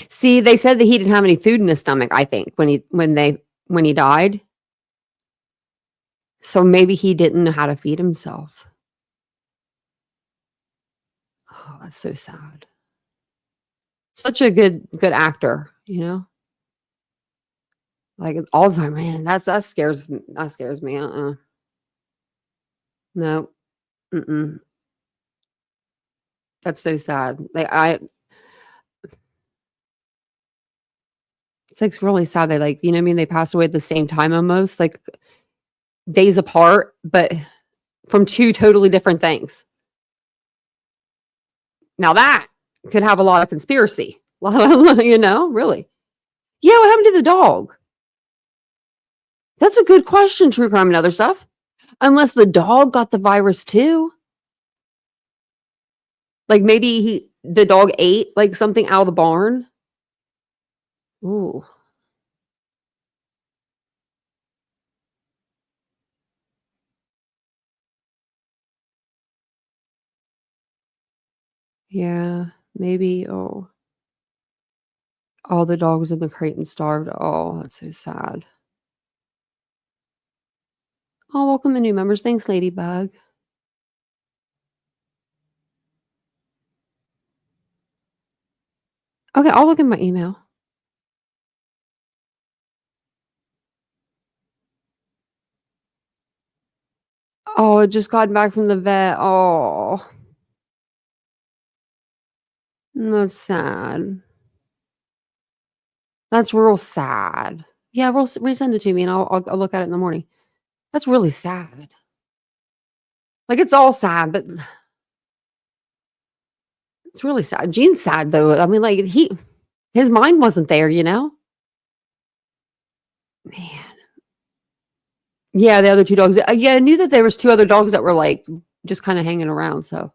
See, they said that he didn't have any food in his stomach, I think, when he died. So maybe he didn't know how to feed himself. Oh, that's so sad. Such a good actor, you know? Like Alzheimer's, man, that scares me. That scares me. No. Mm-mm. That's so sad. It's like really sad. They like, you know what I mean? They passed away at the same time almost, like days apart, but from 2 totally different things. Now that could have a lot of conspiracy, you know, really. Yeah, what happened to the dog? That's a good question, True Crime and Other Stuff. Unless the dog got the virus too. Like maybe the dog ate like something out of the barn. Ooh. Yeah, maybe. Oh. All the dogs in the crate and starved. Oh, that's so sad. Oh, welcome to new members. Thanks, Ladybug. Okay, I'll look at my email. Oh, it just got back from the vet. Oh. That's sad. That's real sad. Yeah, resend it to me and I'll look at it in the morning. That's really sad. Like, it's all sad, but it's really sad. Gene's sad though. I mean, like his mind wasn't there, you know? Man. Yeah, the other 2 dogs. Yeah, I knew that there was 2 other dogs that were like just kind of hanging around. So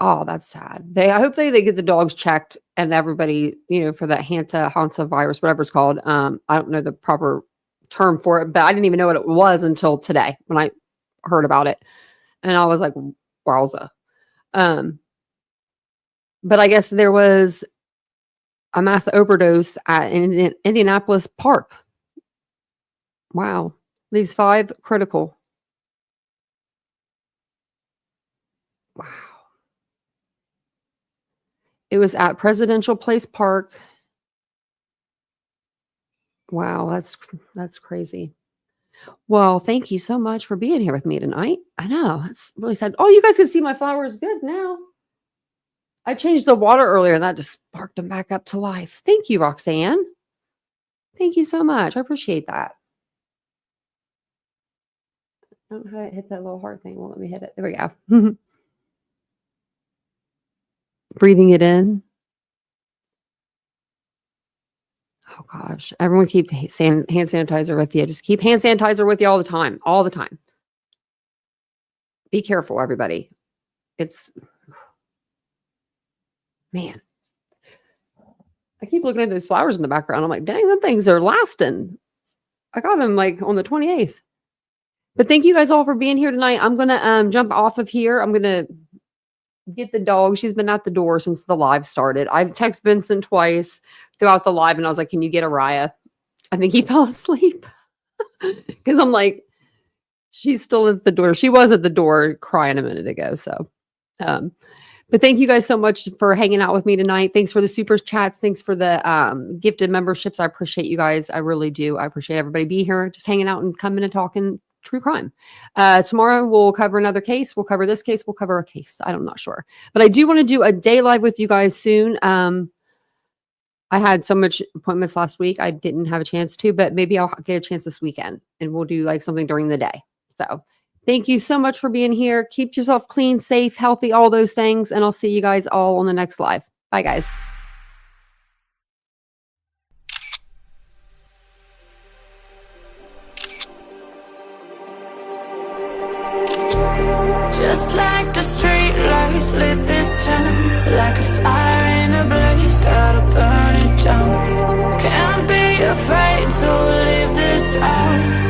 Oh, that's sad. I hope they get the dogs checked and everybody, for that Hansa virus, whatever it's called. I don't know the proper term for it, but I didn't even know what it was until today when I heard about it. And I was like, wowza. But I guess there was a mass overdose in Indianapolis Park. Wow. Leaves 5 critical. Wow. It was at Presidential Place Park. Wow, that's crazy. Well, thank you so much for being here with me tonight. I know, it's really sad. Oh, you guys can see my flowers good now. I changed the water earlier and that just sparked them back up to life. Thank you, Roxanne. Thank you so much. I appreciate that. I don't know how to hit that little heart thing. Well, let me hit it. There we go. Breathing it in. Oh gosh. Everyone keep hand sanitizer with you. Just keep hand sanitizer with you all the time. All the time. Be careful, everybody. Man. I keep looking at those flowers in the background. I'm like, dang, them things are lasting. I got them like on the 28th. But thank you guys all for being here tonight. I'm going to jump off of here. I'm going to get the dog. She's been at the door since the live started. I've texted Vincent twice throughout the live and I was like, can you get Araya? I think he fell asleep because I'm like, she's still at the door. She was at the door crying a minute ago. So, but thank you guys so much for hanging out with me tonight. Thanks for the super chats. Thanks for the gifted memberships. I appreciate you guys. I really do. I appreciate everybody be here, just hanging out and coming and talking true crime. Tomorrow we'll cover another case. We'll cover this case. We'll cover a case. I'm not sure, but I do want to do a day live with you guys soon. I had so much appointments last week. I didn't have a chance to, but maybe I'll get a chance this weekend and we'll do like something during the day. So thank you so much for being here. Keep yourself clean, safe, healthy, all those things. And I'll see you guys all on the next live. Bye guys. Just like the street lights lit this town, like a fire in a blaze, gotta burn it down. Can't be afraid to leave this out.